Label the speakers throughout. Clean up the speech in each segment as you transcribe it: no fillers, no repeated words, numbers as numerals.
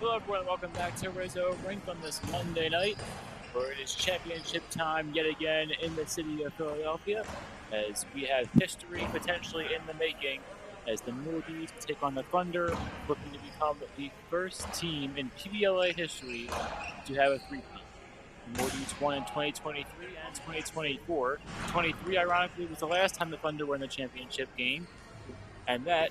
Speaker 1: Hello everyone, welcome back to Rizzo Rink on this Monday night, where it is championship time yet again in the city of Philadelphia, as we have history potentially in the making, as the Moordudes take on the Thunder, looking to become the first team in PBLA history to have a three-peat. The Moordudes won in 2023 and 2024. 23, ironically, was the last time the Thunder were in the championship game, and that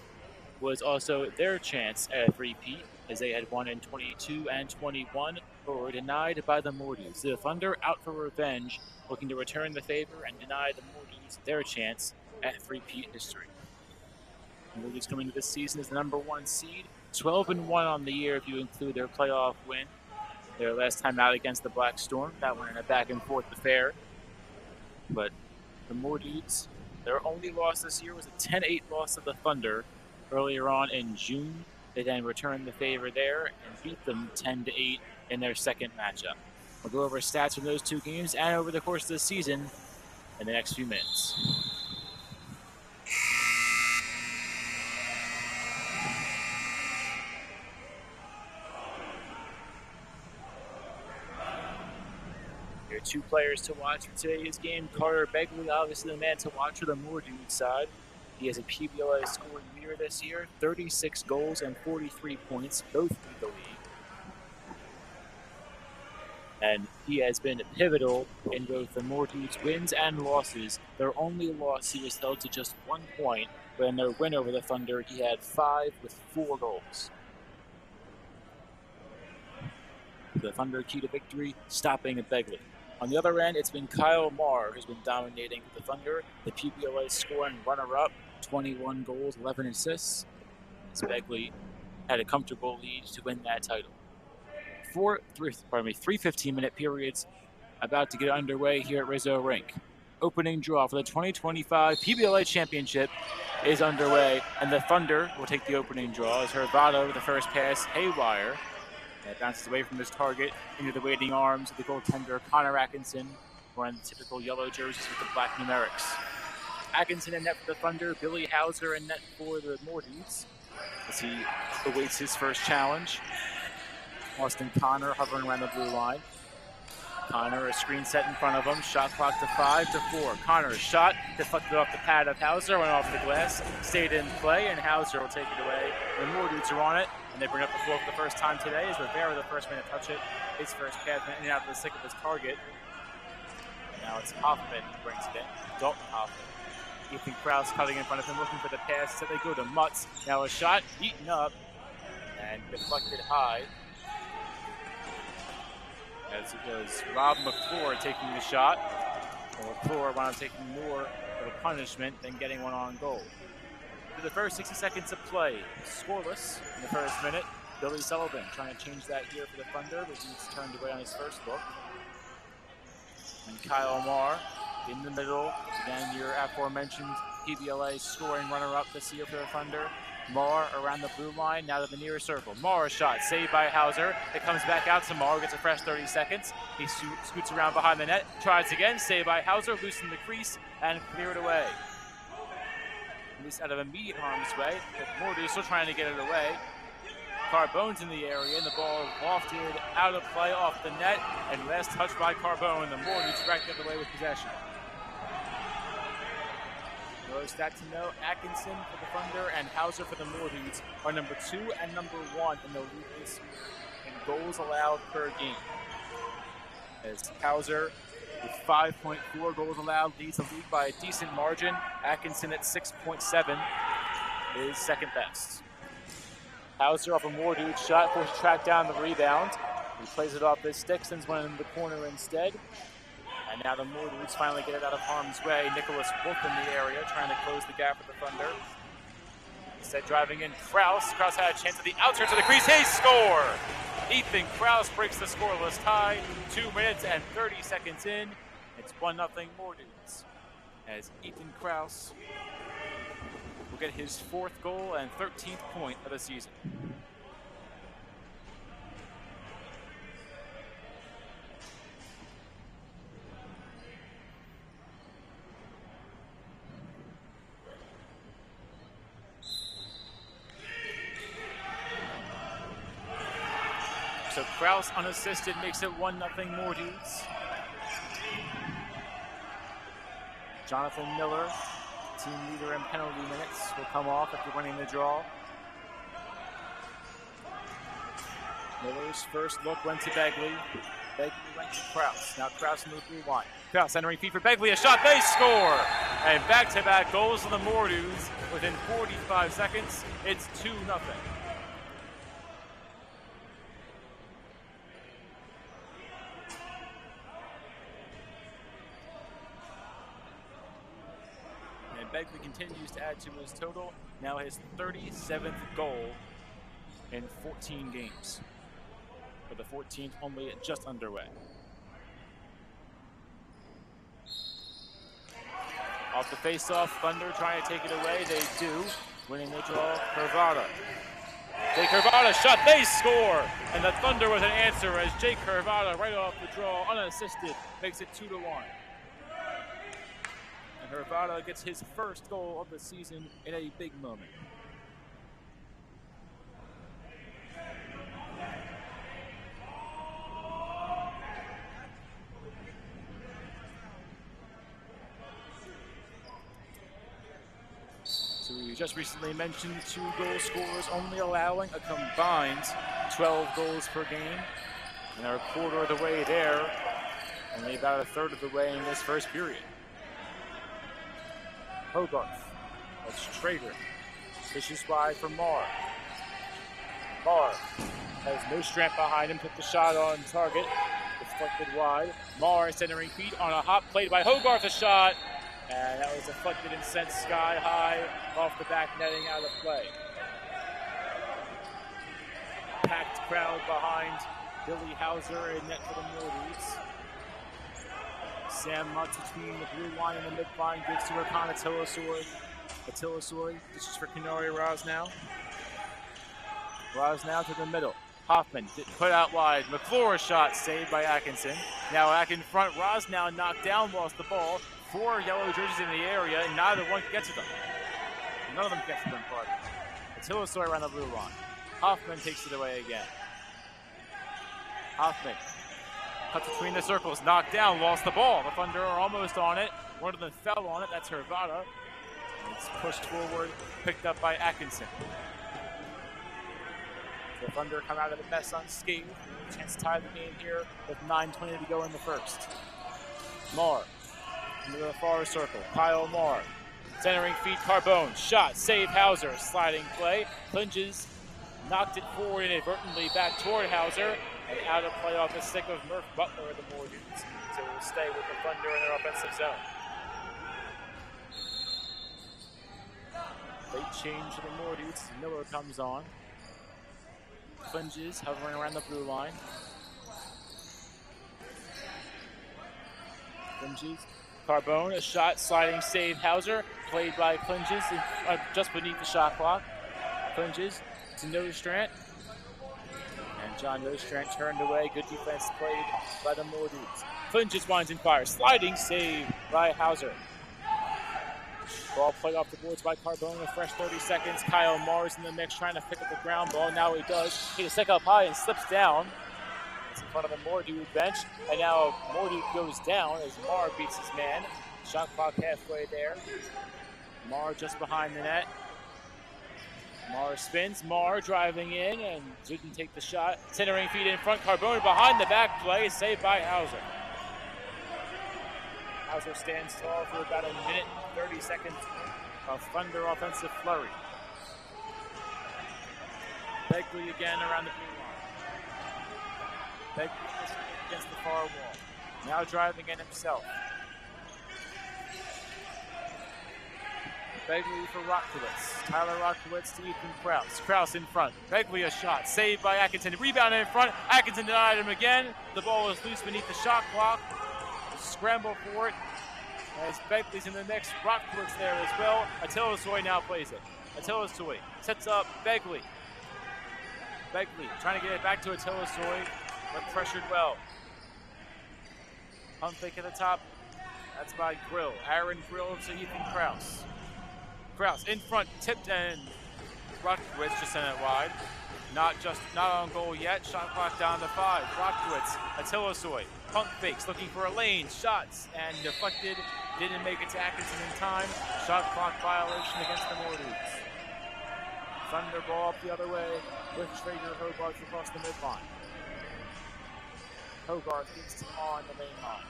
Speaker 1: was also their chance at a three-peat, as they had won in 22 and 21, but were denied by the Moordudes. The Thunder, out for revenge, looking to return the favor and deny the Moordudes their chance at three-peat history. The Moordudes coming into this season as the #1 seed, 12-1 on the year if you include their playoff win. Their last time out against the Black Storm, that one in a back-and-forth affair. But the Moordudes, their only loss this year was a 10-8 loss to the Thunder earlier on in June. They then returned the favor there and beat them 10-8 in their second matchup. We'll go over stats from those two games and over the course of the season in the next few minutes. There are two players to watch for today's game. Carter Begley, obviously the man to watch for the Moordudes side. He has a PBLA scoring leader this year, 36 goals and 43 points, both lead the league. And he has been pivotal in both the Moordudes' wins and losses. Their only loss, he was held to just 1 point, but in their win over the Thunder, he had 5 with 4 goals. The Thunder key to victory, stopping Begley. On the other end, it's been Kyle Marr who's been dominating the Thunder, the PBLA scoring runner-up, 21 goals, 11 assists, as Begley had a comfortable lead to win that title. Three 15-minute periods about to get underway here at Rizzo Rink. Opening draw for the 2025 PBLA Championship is underway, and the Thunder will take the opening draw as Hervado with the first pass, haywire. It bounces away from his target into the waiting arms of the goaltender Connor Atkinson, wearing the typical yellow jerseys with the black numerics. Atkinson in net for the Thunder, Billy Hauser in net for the Moordudes as he awaits his first challenge. Austin Connor hovering around the blue line. Connor, a screen set in front of him, shot clock to 5-4. Connor's shot deflected off the pad of Hauser, went off the glass, stayed in play, and Hauser will take it away. The Moordudes are on it, and they bring up the floor for the first time today as Rivera, the first man to touch it. His first pass went in and out of the stick of his target. And now it's Hoffman who brings it in. Dalton Hoffman. Ethan Krause cutting in front of him, looking for the pass. So they go to Mutz. Now a shot eaten up and deflected high. As it was Rob McClure taking the shot. McClure wound up taking more of a punishment than getting one on goal. For the first 60 seconds of play, scoreless in the first minute. Billy Sullivan trying to change that here for the Thunder, but he's turned away on his first look. And Kyle Marr in the middle. Again, your aforementioned PBLA scoring runner-up this year for the Thunder. Marr around the blue line, now to the nearest circle. Marr's shot, saved by Hauser. It comes back out to Marr, gets a fresh 30 seconds. He scoots around behind the net, tries again, saved by Hauser, loosened the crease, and cleared away. At least out of immediate harm's way. The Moordudes still trying to get it away. Carbone's in the area, and the ball lofted out of play off the net, and last touch by Carbone. The Moordudes right the other way with possession. Another stat to know, Atkinson for the Thunder and Hauser for the Moordudes are number 2 and number 1 in the league this year in goals allowed per game. As Hauser with 5.4 goals allowed leads the league by a decent margin. Atkinson at 6.7 is second best. Hauser off a Moordude shot, forced to track down the rebound. He plays it off his stick, sends one in the corner instead. And now the Moordudes finally get it out of harm's way. Nicholas Wolf in the area, trying to close the gap for the Thunder. Instead, driving in Krause. Krause had a chance at the outskirts of the crease. He score! Ethan Krause breaks the scoreless tie. 2 minutes and 30 seconds in. It's 1-0 Moordudes. As Ethan Krause will get his 4th goal and 13th point of the season. So Kraus unassisted makes it 1-0 More Dudes. Jonathan Miller, team leader in penalty minutes, will come off after winning the draw. Miller's first look went to Begley. Begley went to Kraus. Now Kraus in the blue line. Kraus entering feet for Begley. A shot. They score! And back-to-back goals of the Mordues within 45 seconds. It's 2-0. And Begley continues to add to his total. Now his 37th goal in 14 games. For the 14th, only just underway. Off the face-off, Thunder trying to take it away. They do, winning the draw. Curvada. Jake Curvada shot, they score! And the Thunder with an answer as Jake Curvada, right off the draw, unassisted, makes it 2-1. And Curvada gets his first goal of the season in a big moment. We just recently mentioned 2 goal scorers only allowing a combined 12 goals per game. And they're a quarter of the way there, only about a third of the way in this first period. Hogarth, that's Traeger. Vicious wide for Marr. Marr has no strength behind him, took the shot on target, deflected wide. Marr centering feet on a hot play by Hogarth, a shot. And that was deflected and sent sky high off the back netting out of play. Packed crowd behind Billy Hauser in net for the Mordues. Sam Mutz between the blue line and the midline gives to Rakan Atilasoy. Atilasoy, this is for Kenari Rosnow. Rosnow to the middle. Hoffman put out wide. McClure shot saved by Atkinson. Now back in front. Rosnow knocked down, lost the ball. 4 yellow jerseys in the area, and neither one can get to them. None of them gets to them, pardon. Atilasoy around the blue line. Hoffman takes it away again. Hoffman cuts between the circles, knocked down, lost the ball. The Thunder are almost on it. One of them fell on it. That's Hervada. It's pushed forward, picked up by Atkinson. The Thunder come out of the mess unscathed. Chance to tie the game here with 9:20 to go in the first. Marr. Into the far circle, Kyle Marr. Centering feet, Carbone. Shot, save Hauser. Sliding play. Clinges, knocked it forward inadvertently back toward Hauser. And out of play off the stick of Murph Butler of the Mordues. So we'll stay with the Thunder in their offensive zone. Late change to the Mordues. Miller comes on. Clinges, hovering around the blue line. Clinges. Carbone, a shot, sliding save, Hauser, played by Clinges, just beneath the shot clock. Clinges to Nostrand. And John Nostrand turned away. Good defense played by the Mordues. Clinges winds and fires. Sliding save by Hauser. Ball played off the boards by Carbone. A fresh 30 seconds. Kyle Marr's in the mix trying to pick up the ground ball. Now he does. He stick up high and slips down. It's in front of the Mordude bench. And now Mordude goes down as Marr beats his man. Shot clock halfway there. Marr just behind the net. Marr spins. Marr driving in and didn't take the shot. Centering feet in front. Carbone behind the back play. Saved by Hauser. Hauser stands tall for about a minute and 30 seconds of Thunder offensive flurry. Begley again around the blue line. Begley against the far wall. Now driving in himself. Begley for Rockowitz. Tyler Rockowitz to Ethan Kraus. Kraus in front. Begley a shot. Saved by Atkinson. Rebound in front. Atkinson denied him again. The ball was loose beneath the shot clock. Scramble for it as Begley's in the mix. Rockowitz there as well. Atilasoy now plays it. Atilasoy sets up Begley. Begley trying to get it back to Atilasoy, but pressured well. Pump fake at the top. That's by Grill. Aaron Grill to Ethan Kraus. Kraus in front, tipped, and Rockowitz just sent it wide. Not on goal yet. Shot clock down to 5. Blockwitz, Atilosoy, pump fakes, looking for a lane. Shots and deflected. Didn't make it to Atkinson in time. Shot clock violation against the Mordues. Thunder ball up the other way with Traeger Hogarth across the midline. Hogarth gets on the main line.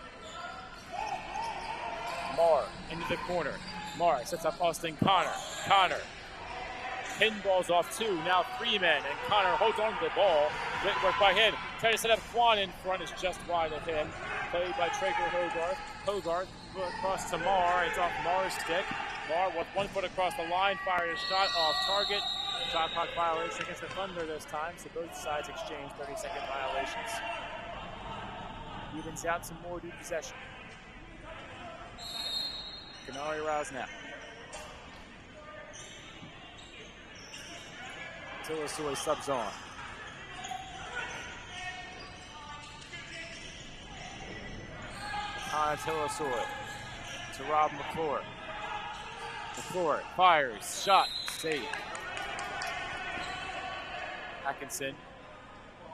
Speaker 1: Marr into the corner. Marr sets up Austin Connor. Connor pinballs off 2. Now 3 men, and Connor holds on to the ball. Great work by him. Trying to set up Quan in front is just wide of him. Played by Traeger Hogarth. Hogarth across to Marr. It's off Marr's stick. Marr with 1 foot across the line, fired a shot off target. Shot clock violation against the Thunder this time, so both sides exchange 30-second violations. Evens out some more due possession. Canary rouse now. Atilosoy subs on. Atilosoy to Rob McClure. McClure fires, shot, save. Atkinson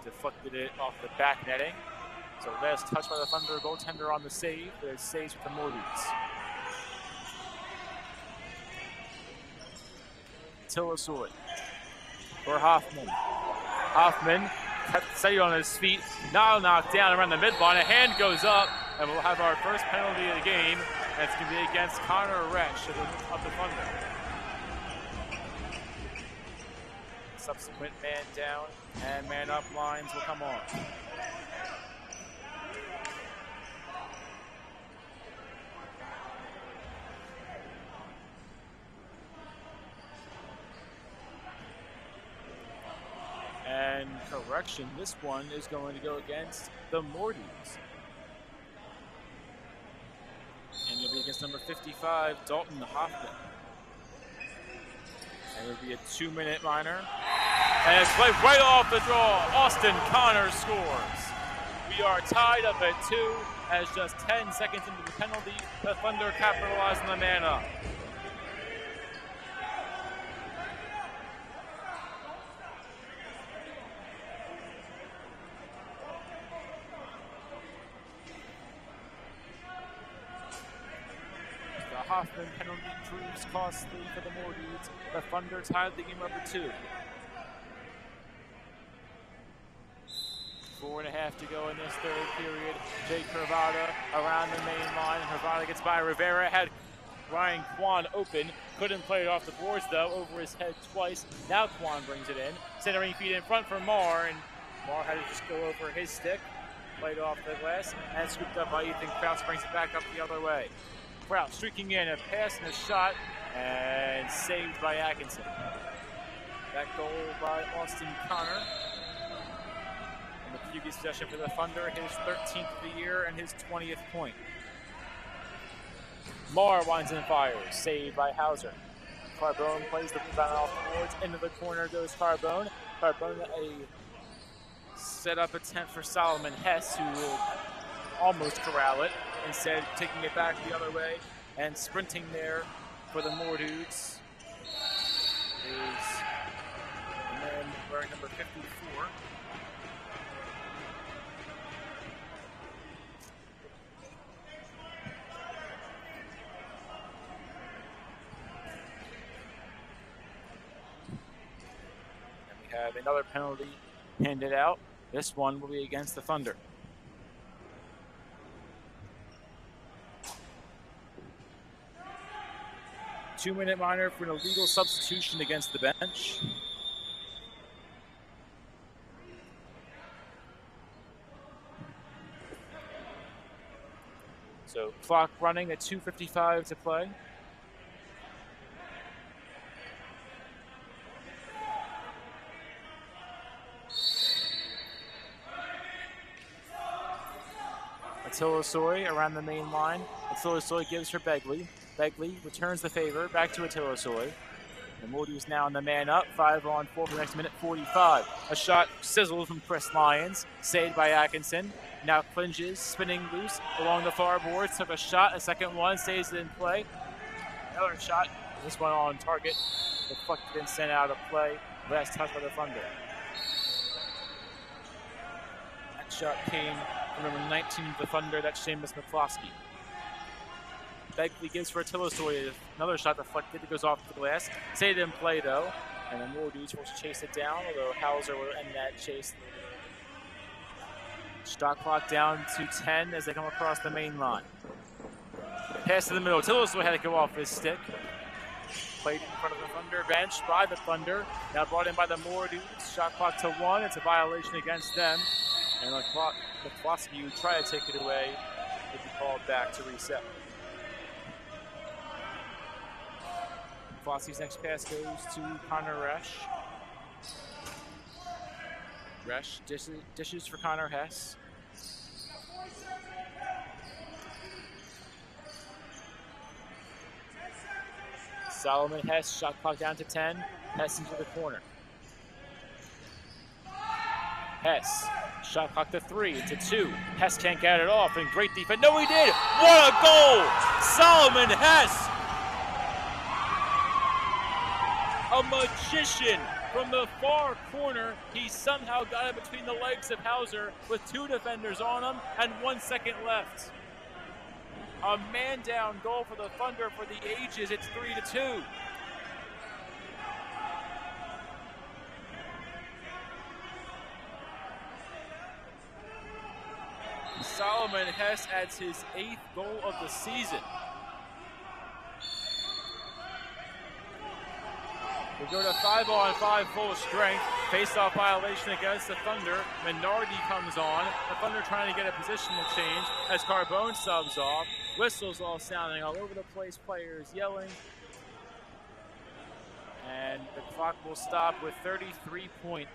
Speaker 1: deflected it off the back netting. So last touch by the Thunder goaltender on the save. There's saves with the Mordues. Atilosoy for Hoffman. Hoffman kept steady on his feet. Now knocked down around the midline. A hand goes up, and we'll have our first penalty of the game. And it's going to be against Connor Resch of the Thunder. Subsequent man down and man up lines will come on. And correction, this one is going to go against the Mordues. And it'll be against number 55, Dalton Hoffman. And it'll be a 2-minute minor. And it's played right off the draw. Austin Connor scores. We are tied up at 2 as just 10 seconds into the penalty. The Thunder capitalize on the man up. The Hoffman penalty proves costly for the Mordues. The Thunder tied the game up at 2. 4.5 to go in this third period. Jake Hervada around the main line. Hervada gets by Rivera. Had Ryan Quan open. Couldn't play it off the boards though. Over his head twice. Now Quan brings it in. Centering feet in front for Marr. And Marr had to just go over his stick. Played off the glass. And scooped up by Ethan Krause. Brings it back up the other way. Krause streaking in. A pass and a shot. And saved by Atkinson. That goal by Austin Connor. The previous possession for the Thunder, his 13th of the year and his 20th point. Marr winds and fires, saved by Hauser. Carbone plays the rebound off the boards. Into the corner goes Carbone. Carbone a set-up attempt for Solomon Hess, who will almost corral it. Instead, taking it back the other way and sprinting there for the Mordues is the man wearing number 54. Have another penalty handed out. This one will be against the Thunder. Two-minute minor for an illegal substitution against the bench. So clock running at 2:55 to play. Atilosoy around the main line. Atilosoy gives for Begley. Begley returns the favor back to Atilosoy. The Mordues now on the man up. 5-on-4 for the next minute 45. A shot sizzled from Chris Lyons. Saved by Atkinson. Now clinches, spinning loose along the far boards. Took a shot. A second one stays in play. Another shot. This one on target. Deflected and sent out of play. Last touch by the Thunder. shot came from number 19 of the Thunder. That's Seamus McCloskey. Begley gives for Tillersoy. Another shot deflected. It goes off the glass. Say didn't play, though. And the more dudes will chase it down, although Hauser will end that chase. Shot clock down to 10 as they come across the main line. Pass to the middle. Tillersoy had to go off his stick. Played in front of the Thunder bench by the Thunder. Now brought in by the Moore dudes. Shot clock to 1. It's a violation against them. And McCloskey, who tried to take it away, would be called back to reset. McCloskey's next pass goes to Connor Resch. Resch dishes for Connor Hess. Solomon Hess, shot clock down to 10. Hess into the corner. Hess, shot clock to 3, to 2. Hess can't get it off, and great defense. No, he did! What a goal! Solomon Hess! A magician from the far corner. He somehow got it between the legs of Hauser with 2 defenders on him and 1 second left. A man-down goal for the Thunder for the ages. It's 3-2. Solomon Hess adds his 8th goal of the season. We go to 5-on-5 full strength. Face-off violation against the Thunder. Minardi comes on. The Thunder trying to get a positional change as Carbone subs off. Whistles all sounding all over the place. Players yelling. And the clock will stop with 33.8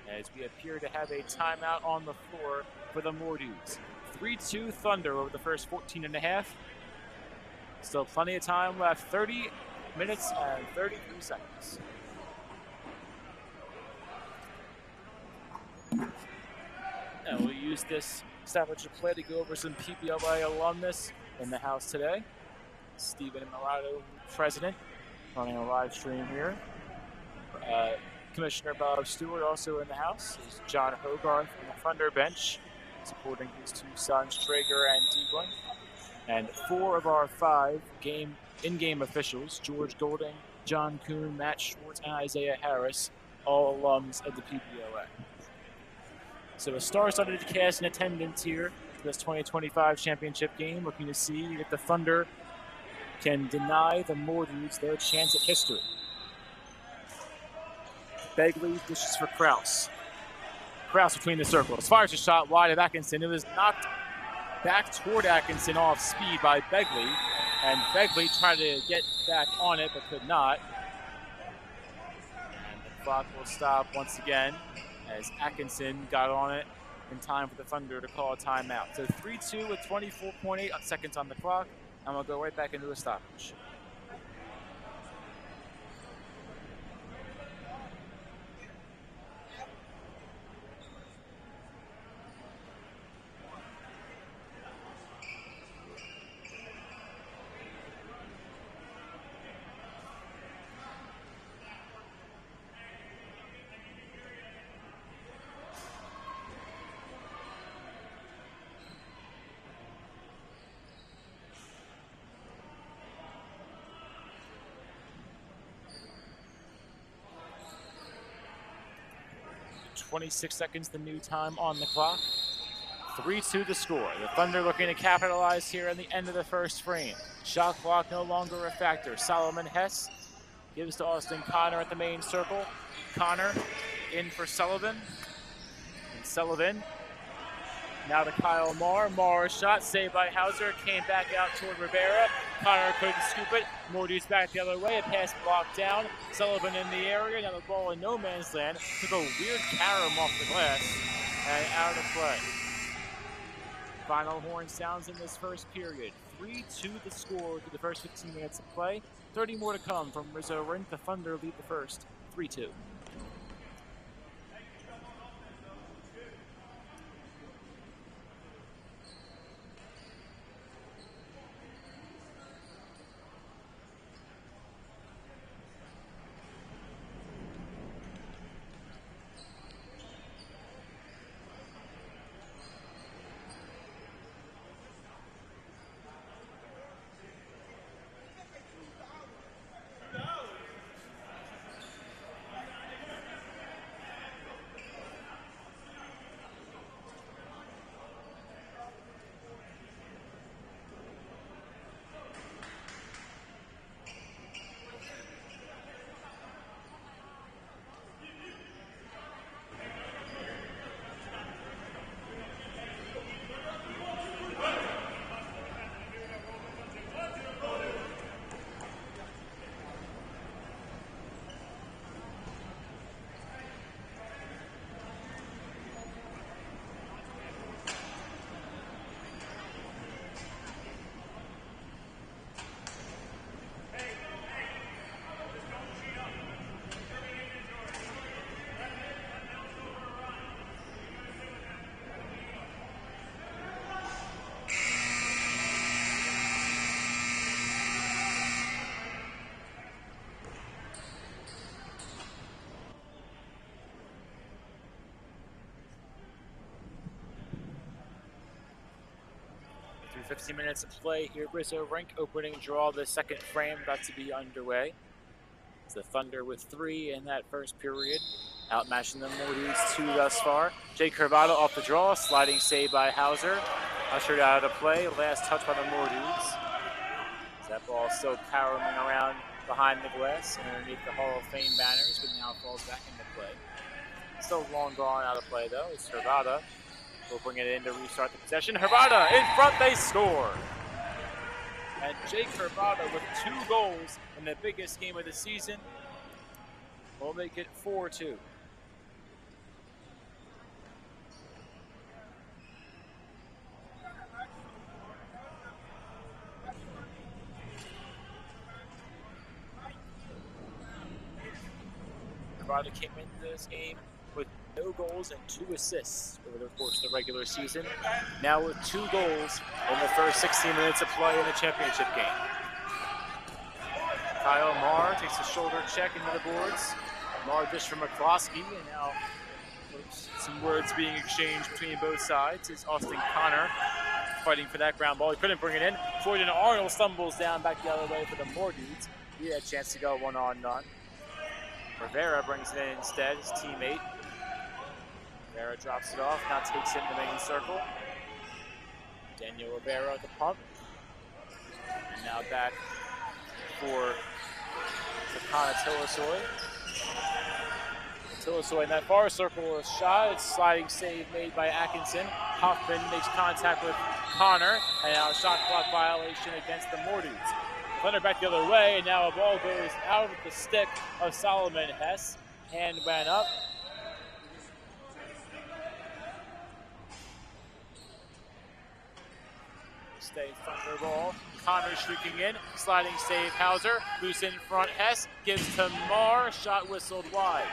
Speaker 1: as we appear to have a timeout on the floor for the Moore dudes. 3-2 Thunder over the first 14 and a half. Still plenty of time left. 30 minutes and 33 seconds. And we'll use this stoppage of play to go over some PBLA alumnus in the house today. Stephen Milano, president, running a live stream here. Commissioner Bob Stewart also in the house. Is John Hogarth on the Thunder bench, supporting his 2 sons, Traeger and Deaglin. And 4 of our 5 in-game officials, George Golding, John Kuhn, Matt Schwartz, and Isaiah Harris, all alums of the PBLA. So a star-studded cast in attendance here for this 2025 championship game, looking to see if the Thunder can deny the Moore dudes their chance at history. Begley dishes for Krause. Krause between the circles. Fires a shot wide of Atkinson. It was knocked back toward Atkinson off speed by Begley. And Begley tried to get back on it but could not. And the clock will stop once again as Atkinson got on it in time for the Thunder to call a timeout. So 3-2 with 24.8 seconds on the clock. And we'll go right back into a stoppage. .26 seconds, the new time on the clock. 3-2 the score. The Thunder looking to capitalize here in the end of the first frame. Shot clock no longer a factor. Solomon Hess gives to Austin Connor at the main circle. Connor in for Sullivan. And Sullivan now to Kyle Marr. Marr's shot saved by Hauser. Came back out toward Rivera. Connor couldn't scoop it. Moore dudes back the other way. A pass blocked down. Sullivan in the area. Now the ball in no man's land. Took a weird carom off the glass and out of play. Final horn sounds in this first period. 3-2 the score through the first 15 minutes of play. 30 more to come from Rizzo Rink. The Thunder lead the first 3-2. 15 minutes of play here. Rizzo Rink opening draw. The second frame about to be underway. It's the Thunder with 3 in that first period, outmatching the Mordudes 2 thus far. Jake Hervada off the draw, sliding save by Hauser. Ushered out of play, last touch by the Mordudes. That ball still powering around behind the glass and underneath the Hall of Fame banners, but now falls back into play. Still long gone out of play though. It's Hervada. We'll bring it in to restart the possession. Hervada in front, they score! And Jake Hervada with 2 goals in the biggest game of the season will make it 4-2. Hervada came into this game with no goals and 2 assists over the course of the regular season. Now with 2 goals in the first 16 minutes of play in the championship game. Kyle Marr takes a shoulder check into the boards. Marr just from McCloskey, and now some words being exchanged between both sides. It's Austin Connor fighting for that ground ball. He couldn't bring it in. Floyd Arnold stumbles down back the other way for the Mordudes. He had a chance to go 1-on-none. Rivera brings it in instead, his teammate. Rivera drops it off, now takes it in the main circle. Daniel Rivera at the pump. And now back for Takana Tilasoy. Tilasoy in that far circle, a shot. It's sliding save made by Atkinson. Hoffman makes contact with Connor, and now a shot clock violation against the Mordudes. Thunder back the other way, and now a ball goes out of the stick of Solomon Hess. Hand went up. Stay Thunder ball. Connor streaking in, sliding save Hauser. Loose in front, Hess gives to Marr. Shot whistled wide.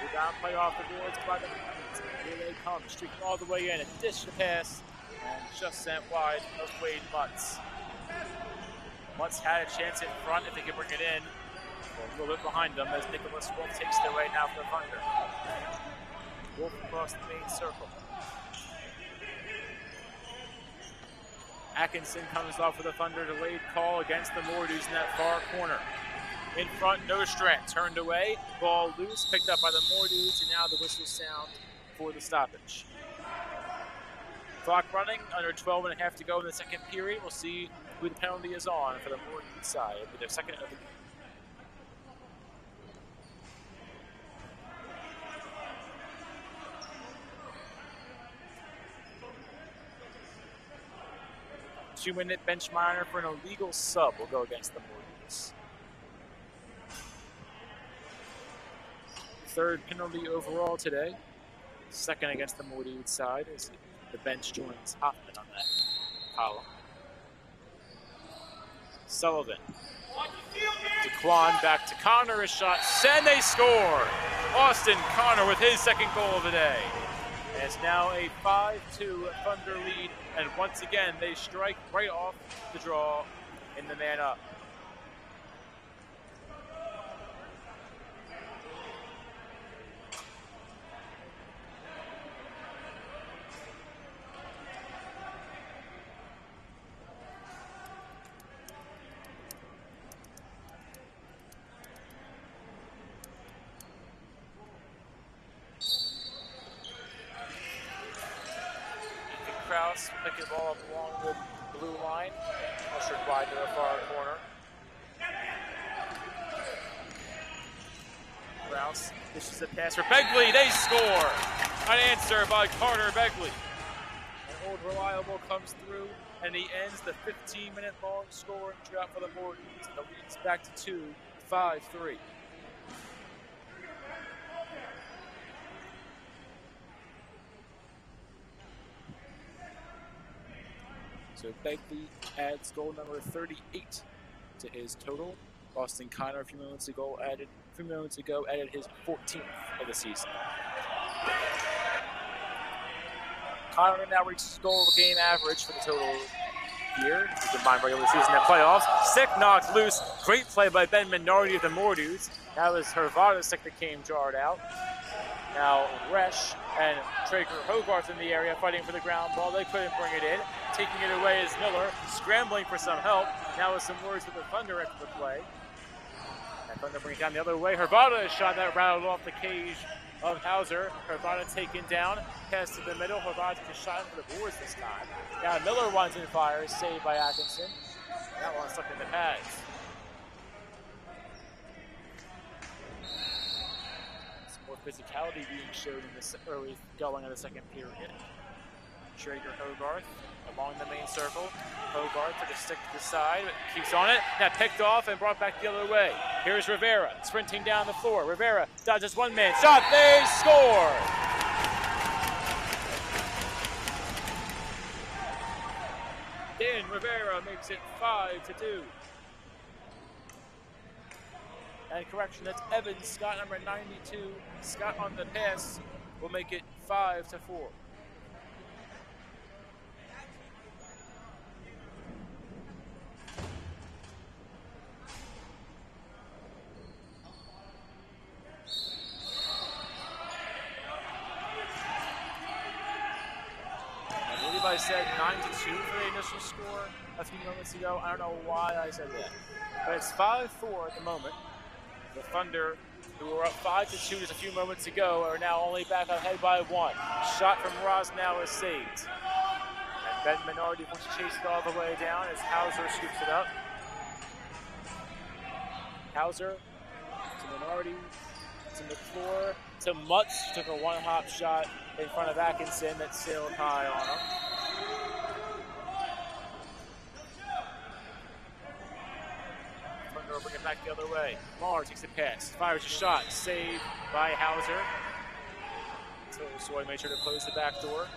Speaker 1: Rebound play off the boards by the Mordudes. Here they come, streaking all the way in. A dish to pass, and just sent wide of Wade Mutz. Mutz had a chance in front if they could bring it in. A little bit behind them as Nicholas Wolf takes it away now for the Thunder. Wolf across the main circle. Atkinson comes off with a Thunder delayed call against the Mordudes in that far corner. In front, Nostrand turned away. Ball loose, picked up by the Mordudes, and now the whistle sound for the stoppage. Clock running, under 12 and a half to go in the second period. We'll see who the penalty is on for the Mordudes side. It'll be their second of the game. Two-minute bench minor for an illegal sub will go against the Mordudes. Third penalty overall today. Second against the Mordudes side as the bench joins Hoffman on that column. Sullivan. DeQuan back to Connor, a shot, and they score! Austin Connor with his second goal of the day. And it's now a 5-2 Thunder lead, and once again they strike right off the draw in the man up. Krause picking the ball up along the blue line. Ushered wide to the far corner. Krause dishes a pass for Begley. They score! An answer by Carter Begley. An old reliable comes through, and he ends the 15-minute long scoring drought for the Mordudes. The lead's back to 5-3. So Begley adds goal number 38 to his total. Austin Connor a few moments ago added his 14th of the season. Connor now reaches goal of game average for the total here. The combined regular season and playoffs. Stick knocked loose. Great play by Ben Minardi of the Mordudes. That was Hervada's stick that came jarred out. Now Resch and Traeger Hogarth in the area fighting for the ground ball. They couldn't bring it in. Taking it away is Miller, scrambling for some help. Now with some words with the Thunder into the play. And Thunder brings it down the other way. Hervada is shot that rattled off the cage of Hauser. Hervada taken down, pass to the middle. Hervada takes a shot for the boards this time. Now Miller runs and fires, saved by Atkinson. That one stuck in the pads. Some more physicality being showed in this early going of the second period. Traeger Hogarth along the main circle. Hogarth took a stick to the side, but keeps on it. Now picked off and brought back the other way. Here's Rivera sprinting down the floor. Rivera dodges one man. Shot, they score! Dan Rivera makes it 5-2. And correction, that's Evan Scott, number 92. Scott on the pass will make it 5-4. I said 9-2 for the initial score a few moments ago. I don't know why I said that. But it's 5-4 at the moment. The Thunder, who were up 5-2 just a few moments ago, are now only back ahead by 1. Shot from Rosnow is saved. And Ben Minardi wants to chase it all the way down as Hauser scoops it up. Hauser to Minardi, to McClure, to Mutz, took a one-hop shot in front of Atkinson that sailed high on him. Thunder will bring it back the other way. Maher takes the pass, fires a shot, saved by Hauser. Soy made sure to close the back door.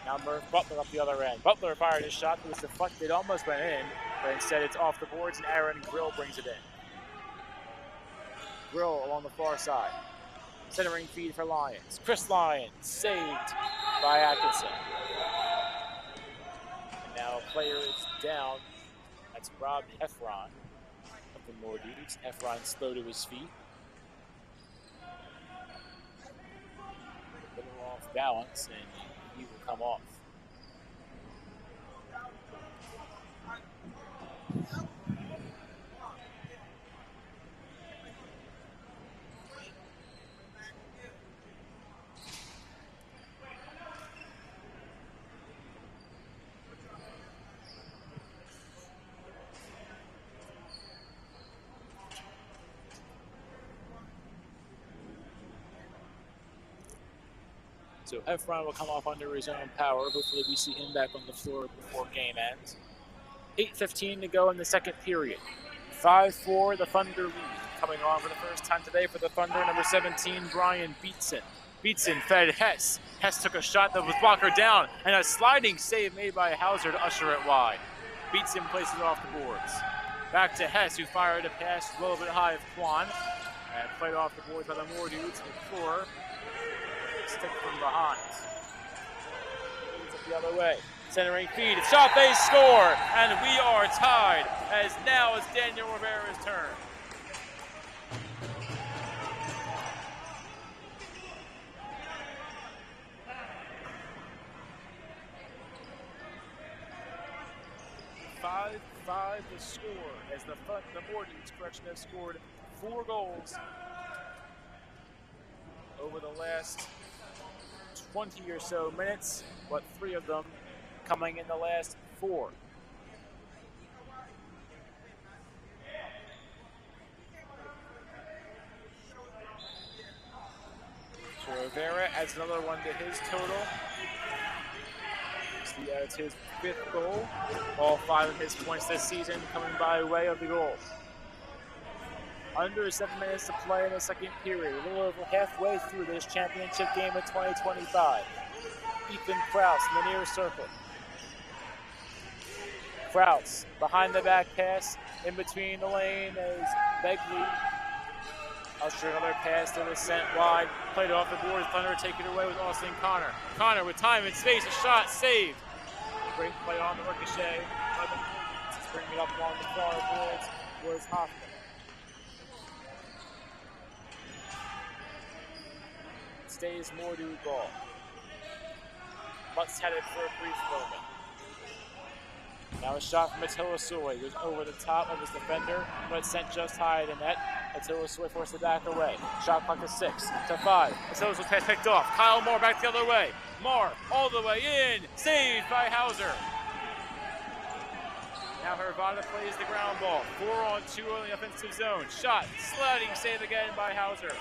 Speaker 1: Now Murph Butler up the other end. Butler fired his shot that was deflected, almost went in, but instead it's off the boards and Aaron Grill brings it in. Grill along the far side. Centering feed for Lyons. Chris Lyons saved by Atkinson. And now a player is down. That's Rob Heffron of the More Dudes. Heffron slow to his feet. A little off balance and he will come off. So Heffron will come off under his own power. Hopefully we see him back on the floor before game ends. 8:15 to go in the second period. 5-4, the Thunder lead. Coming on for the first time today for the Thunder, number 17, Brian Beatson. Beatson fed Hess. Hess took a shot that was blocker down, and a sliding save made by Hauser to usher it wide. Beatson places it off the boards. Back to Hess, who fired a pass a little bit high of Quan, and played off the boards by the More Dudes. McClure stick from behind. Moves it the other way. Centering feed. Shot, they score! And we are tied, as now it's Daniel Rivera's turn. Five the score, as the More Dudes, correction, have scored 4 goals over the last 20 or so minutes, but 3 of them coming in the last 4. So Rivera adds another one to his total. He adds his 5th goal. All 5 of his points this season coming by way of the goal. Under 7 minutes to play in the second period. A little over halfway through this championship game of 2025. Ethan Kraus in the near circle. Kraus behind the back pass, in between the lane as Begley. Usher another pass to the sent wide. Played off the boards. Thunder take it away with Austin Connor. Connor with time and space, a shot saved. Great play on the ricochet. Let's bring it up along the far boards was Hoffman. stays Mordude ball. Mutts headed for a brief moment. Now a shot from Attila Soy. Goes over the top of his defender, but sent just high to net. Attila Soy forced it back away. Shot clock to 6 to 5. Attila Soy pass picked off. Kyle Moore back the other way. Moore all the way in. Saved by Hauser. Now Hervada plays the ground ball. 4-on-2 on the offensive zone. Shot, sliding save again by Hauser.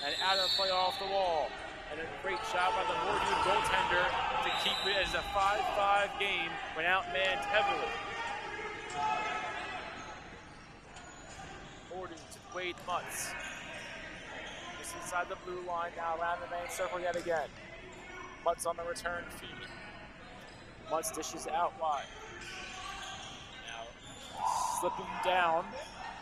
Speaker 1: And out of play off the wall. And a great shot by the Mordude goaltender to keep it as a 5-5 game when outmanned heavily. Mordude to Wade Mutts. Just inside the blue line, now around the main circle yet again. Mutts on the return feed. Mutts dishes out wide. Slipping down.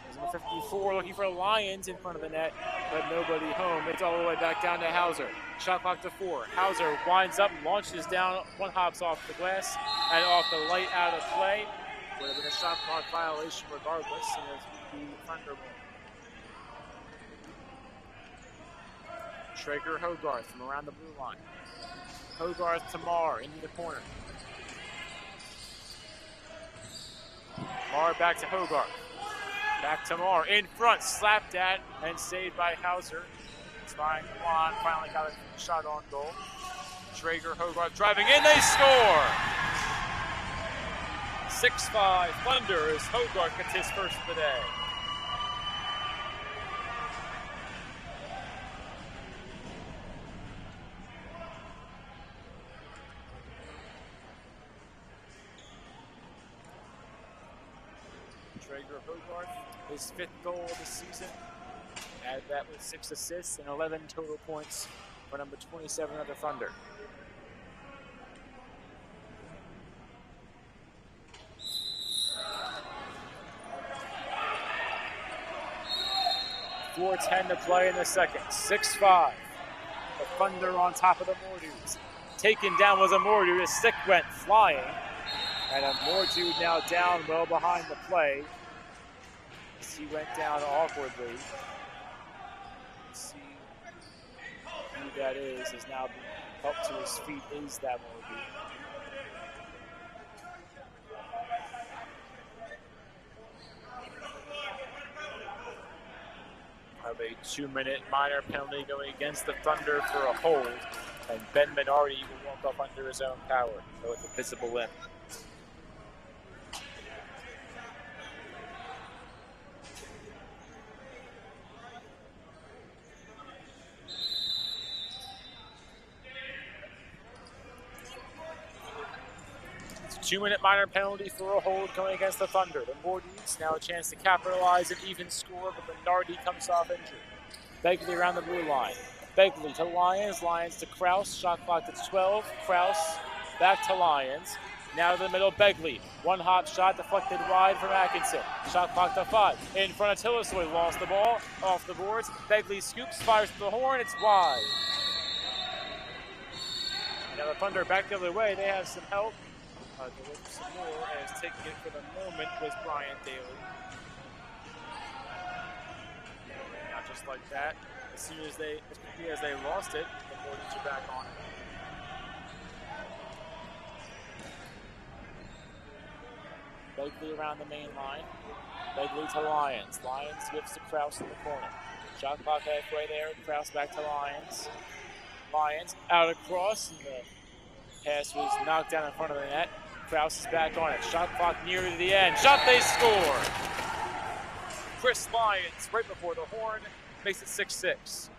Speaker 1: There's number 54 looking for Lions in front of the net, but nobody home. It's all the way back down to Hauser. Shot clock to 4. Hauser winds up, launches down, one hops off the glass and off the light out of play. Would have been a shot clock violation regardless, and it's the Thunder ball. Traeger Hogarth from around the blue line. Hogarth to Marr into the corner. Marr back to Hogarth. Back to Marr. In front, slapped at and saved by Hauser. Spying Kwan finally got a shot on goal. Traeger Hogarth driving in, they score! 6-5 Thunder as Hogarth gets his first of the day. Traeger Hogarth, his 5th goal of the season. Add that with 6 assists and 11 total points for number 27 of the Thunder. .410 to play in the second. 6-5. The Thunder on top of the Mordudes. Taken down was a Mordude. His stick went flying. And a Mordude now down well behind the play. As he went down awkwardly. Let's see who that is now being helped to his feet. Is that Mordude? Have a 2-minute minor penalty going against the Thunder for a hold. And Ben Minardi will walk off under his own power with a visible limp. It's a 2-minute minor penalty for a hold going against the Thunder. The Mordudes now a chance to capitalize an even score, but Minardi comes off injured. Begley around the blue line. Begley to Lyons, Lyons to Kraus, shot clock to 12, Kraus back to Lyons, now to the middle, Begley, one hop shot deflected wide from Atkinson, shot clock to 5, in front of Tillisoy, lost the ball, off the boards, Begley scoops, fires to the horn, it's wide. Now the Thunder back the other way, they have some help, to look some more, as taking it for the moment was Brian Daly. Now just like that, as quickly as they lost it, the Mordudes are back on it. Begley around the main line. Begley to Lyons. Lyons gives to Kraus in the corner. Shot clock halfway there. Kraus back to Lyons. Lyons out across, and the pass was knocked down in front of the net. Kraus is back on it. Shot clock near to the end. Shot, they score! Chris Lyons right before the horn. Makes it 6-6.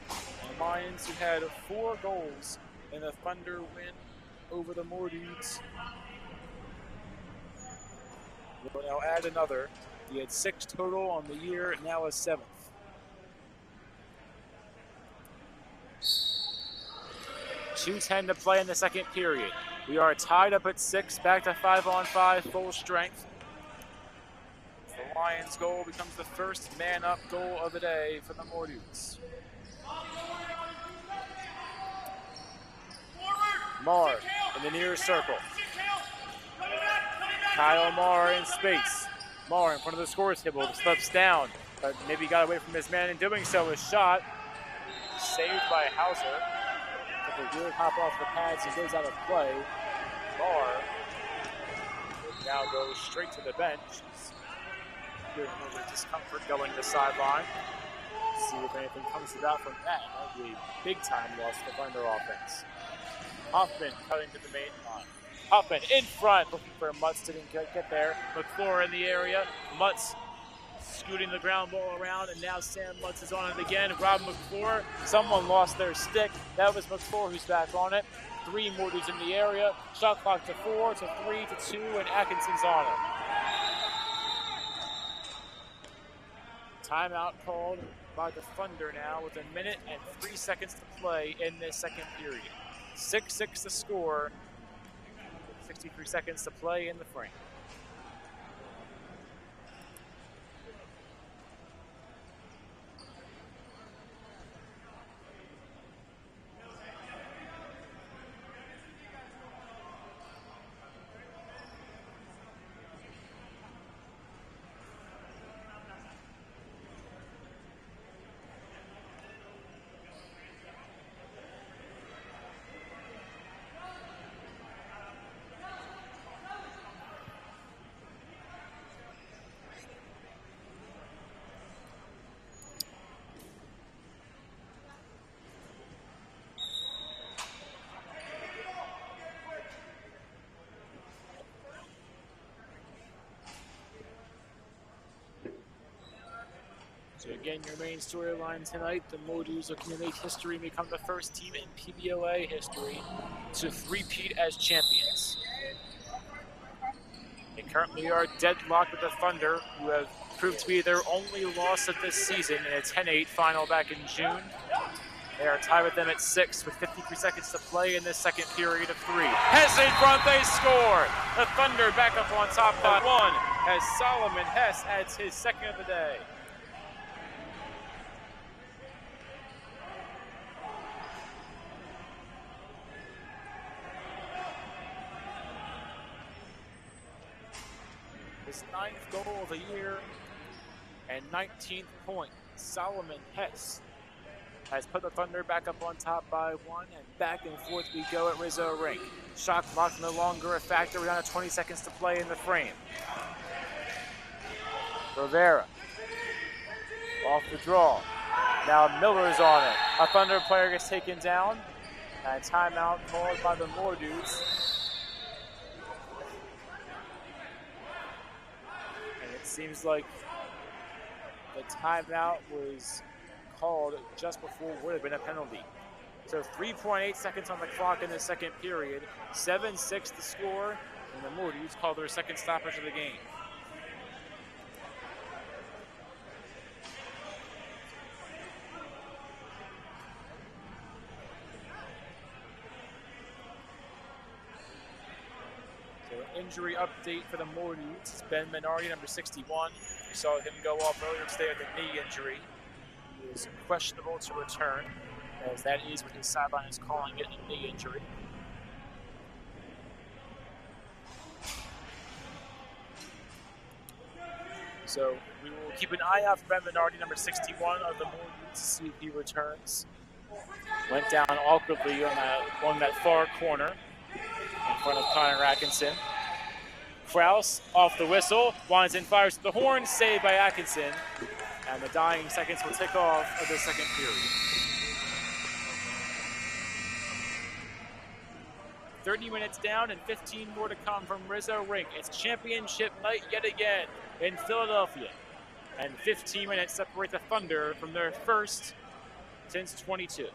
Speaker 1: The Lions, who had 4 goals in the Thunder win over the Mordudes, will now add another. He had 6 total on the year, now a 7th. .210 to play in the second period. We are tied up at 6, back to 5-on-5, full strength. The Lions' goal becomes the first man-up goal of the day for the Mordudes. Marr in the near circle. Kyle Marr in space. Marr in front of the scores table, slips down, but maybe got away from his man in doing so. A shot saved by Hauser. Took a weird hop off the pads and goes out of play. Marr now goes straight to the bench. He's feeling a little bit of discomfort going to the sideline. See if anything comes about from that. That would be a big-time loss for the Thunder offense. Hoffman cutting to the main line. Hoffman in front, looking for Mutz, didn't get there. McClure in the area. Mutz scooting the ground ball around, and now Sam Mutz is on it again. Rob McClure, someone lost their stick. That was McClure who's back on it. 3 more dudes in the area. Shot clock to 4, to 3, to 2, and Atkinson's on it. Timeout called by the Thunder now with 1 minute and 3 seconds to play in this second period. 6-6 to score, 63 seconds to play in the frame. So again, your main storyline tonight, the Modus looking to make history and become the first team in PBLA history to three-peat as champions. They currently are deadlocked with the Thunder, who have proved to be their only loss of this season in a 10-8 final back in June. They are tied with them at 6 with 53 seconds to play in this second period of 3. Hess in front, they score! The Thunder back up on top by 1 as Solomon Hess adds his second of the day. His 9th goal of the year and 19th point. Solomon Hess has put the Thunder back up on top by 1, and back and forth we go at Rizzo Rink. Shot clock no longer a factor. We're down to 20 seconds to play in the frame. Rivera off the draw. Now Miller's on it. A Thunder player gets taken down, and timeout called by the Moore dudes. Seems like the timeout was called just before what would have been a penalty. So 3.8 seconds on the clock in the second period, 7-6 to score, and the Mortys call their second stoppage of the game. Injury update for the Mortys. It's Ben Minardi, number 61. We saw him go off earlier today with a knee injury. He is questionable to return, as that is what his sideline is calling it, a knee injury. So we will keep an eye out for Ben Minardi, number 61 of the Mortys, to see if he returns. Went down awkwardly on that far corner in front of Connor Atkinson. Kraus off the whistle, winds and fires to the horn, saved by Atkinson, and the dying seconds will tick off of the second period. 30 minutes down and 15 more to come from Rizzo Rink. It's championship night yet again in Philadelphia, and 15 minutes separate the Thunder from their first since 22.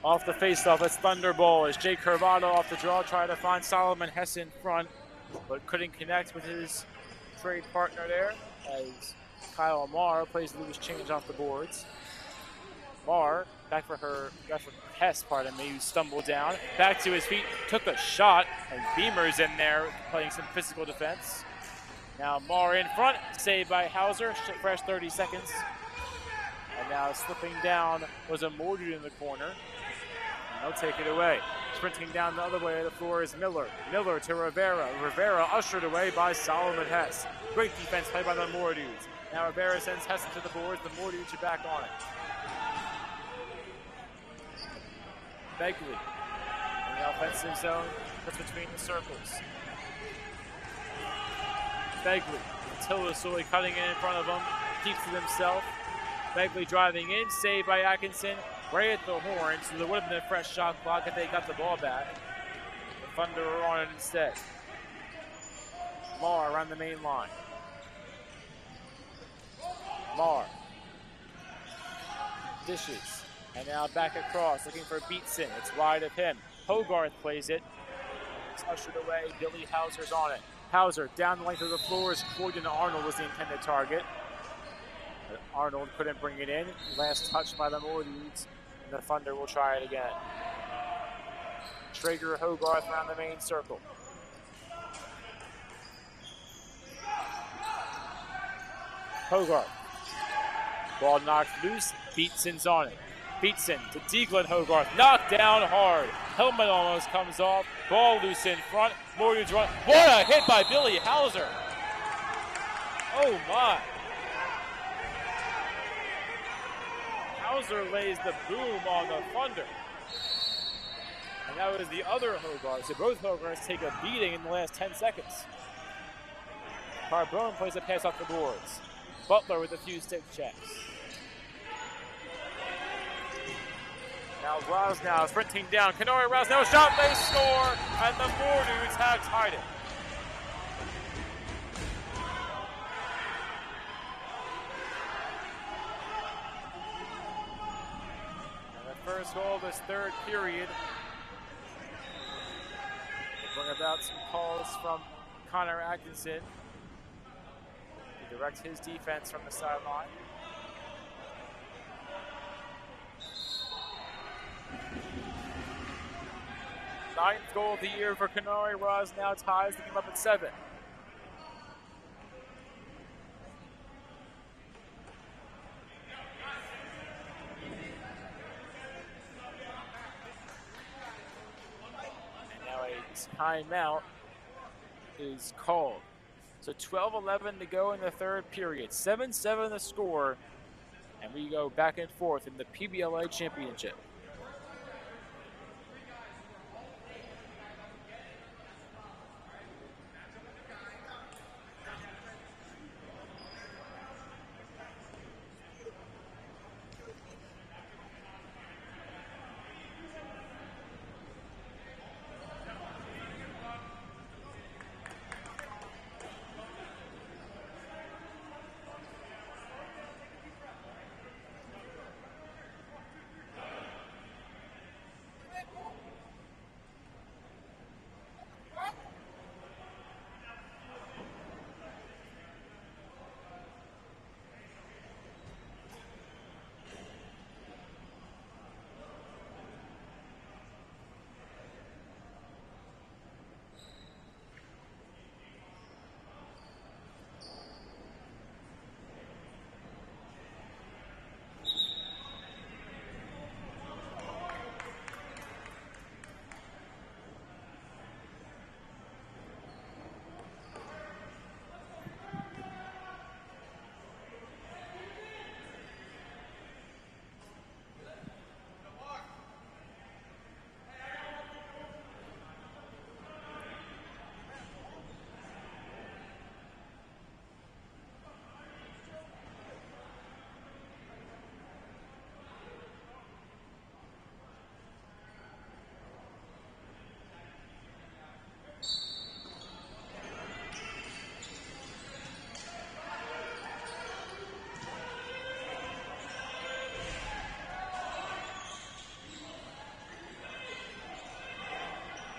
Speaker 1: Off the faceoff, it's Thunderball as Jake Curvado off the draw tried to find Solomon Hess in front, but couldn't connect with his trade partner there as Kyle Marr plays loose change off the boards. Marr back for Hess, pardon me, who stumbled down. Back to his feet, took a shot, and Beamer's in there playing some physical defense. Now Marr in front, saved by Hauser, fresh 30 seconds. And now slipping down was a Mordu in the corner. And they'll take it away. Sprinting down the other way of the floor is Miller. Miller to Rivera. Rivera ushered away by Solomon Hess. Great defense played by the Mordus. Now Rivera sends Hess to the boards. The Mordus are back on it. Begley in the offensive zone, puts between the circles. Begley, Tillisoli cutting in front of him, keeps it himself. Begley driving in, saved by Atkinson, right at the horn, so there would have been a fresh shot clock if they got the ball back. The Thunder are on it instead. Marr around the main line. Marr. Dishes. And now back across, looking for Beatson. It's wide of him. Hogarth plays it. It's ushered away. Billy Hauser's on it. Hauser down the length of the floor as Croydon Arnold was the intended target. But Arnold couldn't bring it in. Last touch by the Mordus. And the Thunder will try it again. Traeger Hogarth around the main circle. Hogarth. Ball knocked loose. Beatson's on it. Beatson to Deaglin Hogarth. Knocked down hard. Helmet almost comes off. Ball loose in front. Mordus run. What a hit by Billy Hauser. Oh my. Hauser lays the boom on the Thunder. And that was the other Hogarth. So both Hogarths take a beating in the last 10 seconds. Carbone plays a pass off the boards. Butler with a few stick checks. Now Rosnow sprinting down. Kenori Rosnow shot, they score, and the Mordus have tied it. And the first goal of this third period will bring about some calls from Connor Atkinson to direct his defense from the sideline. Ninth goal of the year for Kenori. Rosnow ties the game up at 7. And now a timeout is called. So 12-11 to go in the third period. 7-7 the score. And we go back and forth in the PBLA championship.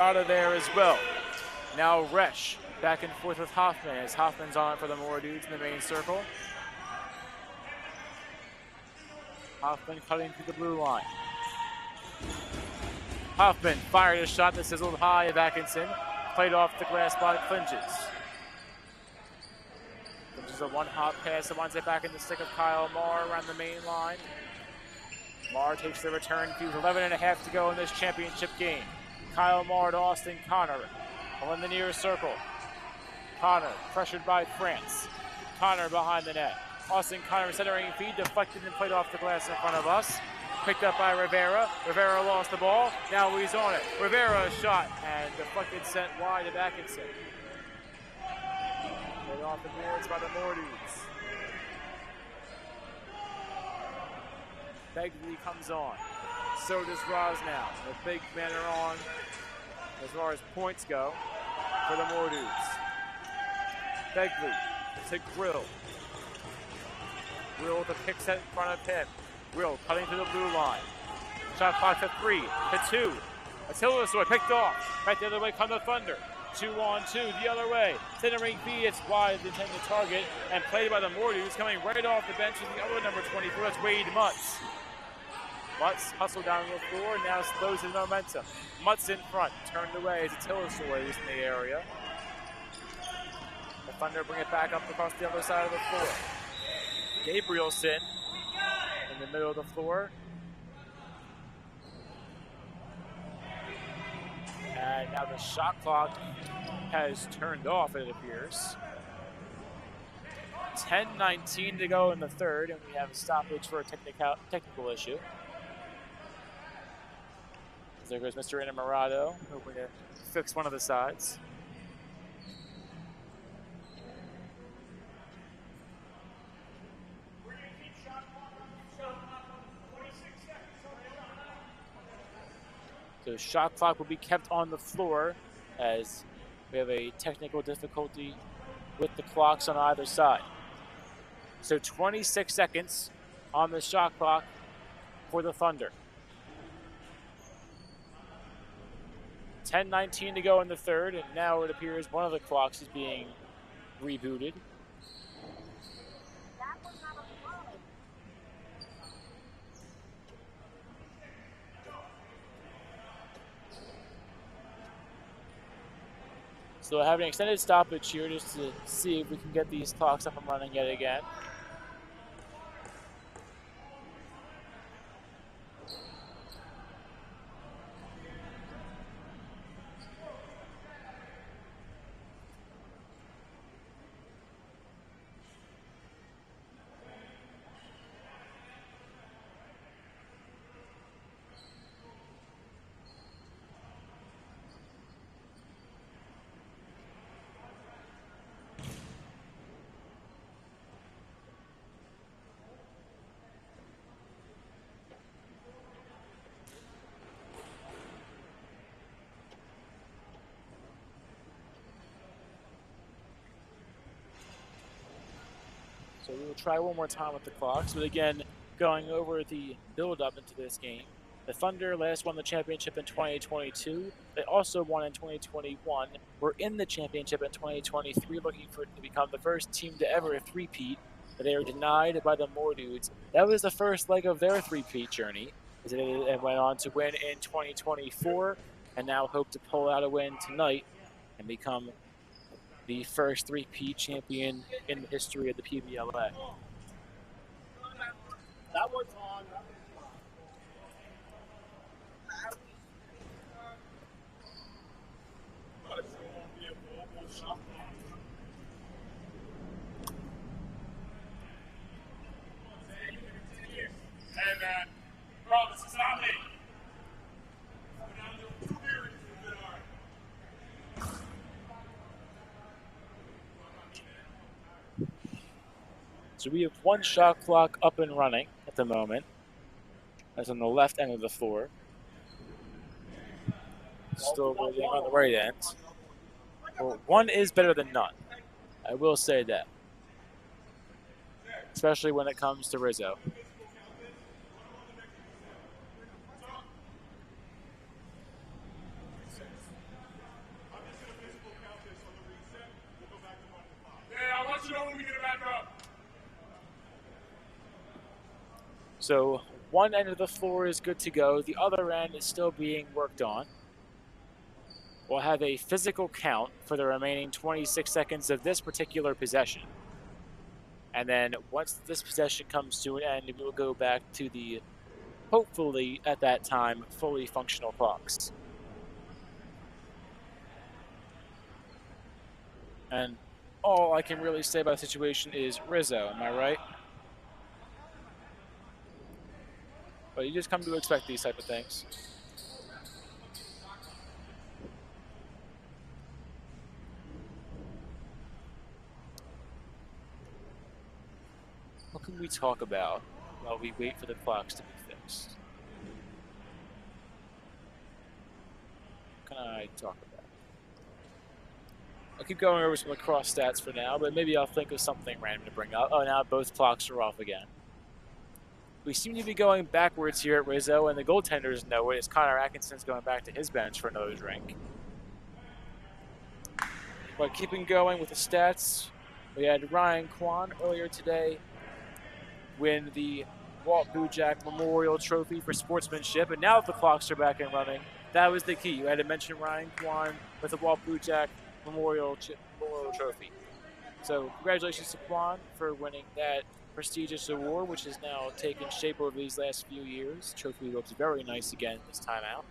Speaker 1: out of there as well. Now Resch back and forth with Hoffman as Hoffman's on for the Moore dudes in the main circle. Hoffman cutting through the blue line. Hoffman fired a shot that sizzled high of Atkinson. Played off the glass by Clinches. Clinches a one-hop pass that winds it back in the stick of Kyle Marr around the main line. Marr takes the return cue. 11.5 to go in this championship game. Kyle Marr to Austin Connor on the near circle. Connor pressured by France. Connor behind the net. Austin Connor centering feed, deflected and played off the glass in front of us. Picked up by Rivera. Rivera lost the ball. Now he's on it. Rivera shot and deflected, sent wide of Atkinson. Played off the boards by the Moore dudes. Begley comes on. So does Rosnow. The big men are on as far as points go for the Moore dudes. Begley to Grill. Grill with a pick set in front of him. Grill cutting to the blue line. Shot clock to 3, to 2. Attila Soy picked off. Right the other way come the Thunder. 2-on-2 the other way. Centering feed, it's wide of the intended target and played by the Moore dudes coming right off the bench with the other number 24. That's Wade Mutz. Mutz hustled down the floor, now slows his momentum. Mutz in front, turned away as Attila Soy is in the area. The Thunder bring it back up across the other side of the floor. Gabrielson in the middle of the floor. And now the shot clock has turned off, it appears. 10:19 to go in the third, and we have a stoppage for a technical issue. There goes Mr. Inamorado, hoping to fix one of the sides. So shot clock will be kept on the floor as we have a technical difficulty with the clocks on either side. So 26 seconds on the shot clock for the Thunder. 10:19 to go in the third, and now it appears one of the clocks is being rebooted. So we'll have an extended stoppage here just to see if we can get these clocks up and running yet again. So we will try one more time with the clocks, but again, going over the build-up into this game. The Thunder last won the championship in 2022. They also won in 2021. Were in the championship in 2023, looking for it to become the first team to ever three-peat, but they were denied by the Moore dudes. That was the first leg of their three-peat journey, as it went on to win in 2024, and now hope to pull out a win tonight and become the first three-peat champion in the history of the PBLA.
Speaker 2: That one's on.
Speaker 3: Hey man, bro, this is not me.
Speaker 1: So we have one shot clock up and running at the moment. That's on the left end of the floor. Still waiting on the right end. Well, one is better than none. I will say that. Especially when it comes to Rizzo. So one end of the floor is good to go. The other end is still being worked on. We'll have a physical count for the remaining 26 seconds of this particular possession. And then once this possession comes to an end, we will go back to the, hopefully at that time, fully functional clocks. And all I can really say about the situation is Rizzo, am I right? But you just come to expect these type of things. What can we talk about while we wait for the clocks to be fixed? What can I talk about? I'll keep going over some lacrosse stats for now, but maybe I'll think of something random to bring up. Oh, now both clocks are off again. We seem to be going backwards here at Rizzo, and the goaltenders know it as Connor Atkinson's going back to his bench for another drink. But keeping going with the stats, we had Ryan Kwan earlier today win the Walt Bujak Memorial Trophy for sportsmanship, and now that the clocks are back and running, that was the key. You had to mention Ryan Kwan with the Walt Bujak Memorial Trophy. So congratulations to Kwan for winning that prestigious award, which has now taken shape over these last few years. Trophy looks very nice again this time out.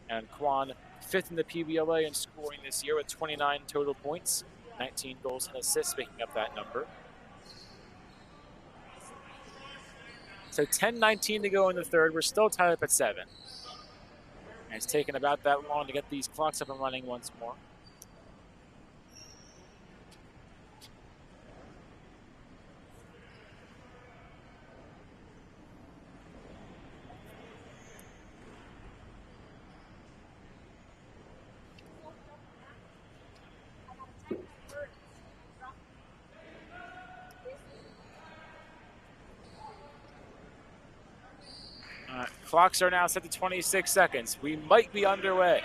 Speaker 1: And Kwan, 5th in the PBLA in scoring this year with 29 total points, 19 goals and assists, making up that number. So 10:19 to go in the third. We're still tied up at 7. And it's taken about that long to get these clocks up and running once more. Clocks are now set to 26 seconds. We might be underway.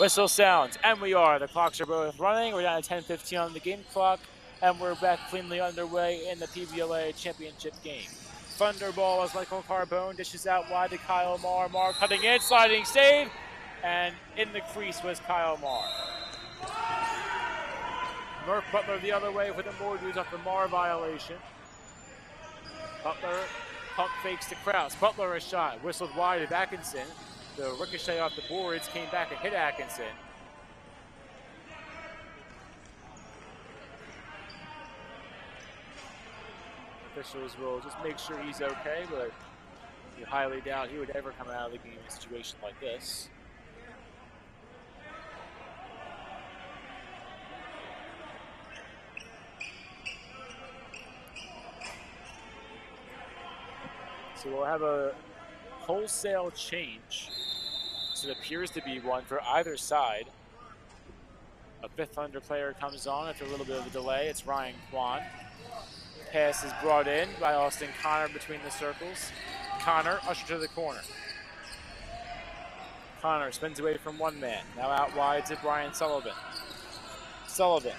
Speaker 1: Whistle sounds, and we are. The clocks are both running. We're down to 10:15 on the game clock, and we're back cleanly underway in the PBLA championship game. Thunderball as Michael Carbone dishes out wide to Kyle Marr. Marr cutting in, sliding save, and in the crease was Kyle Marr. Murph Butler the other way with the more dudes off the Marr violation. Butler pump fakes to Krause. Butler a shot, whistled wide of Atkinson. The ricochet off the boards came back and hit Atkinson. Officials will just make sure he's okay, but you highly doubt he would ever come out of the game in a situation like this. So we'll have a wholesale change. So it appears to be one for either side. A 5th Thunder player comes on after a little bit of a delay. It's Ryan Kwan. Pass is brought in by Austin Connor between the circles. Connor ushered to the corner. Connor spins away from one man. Now out wide to Brian Sullivan. Sullivan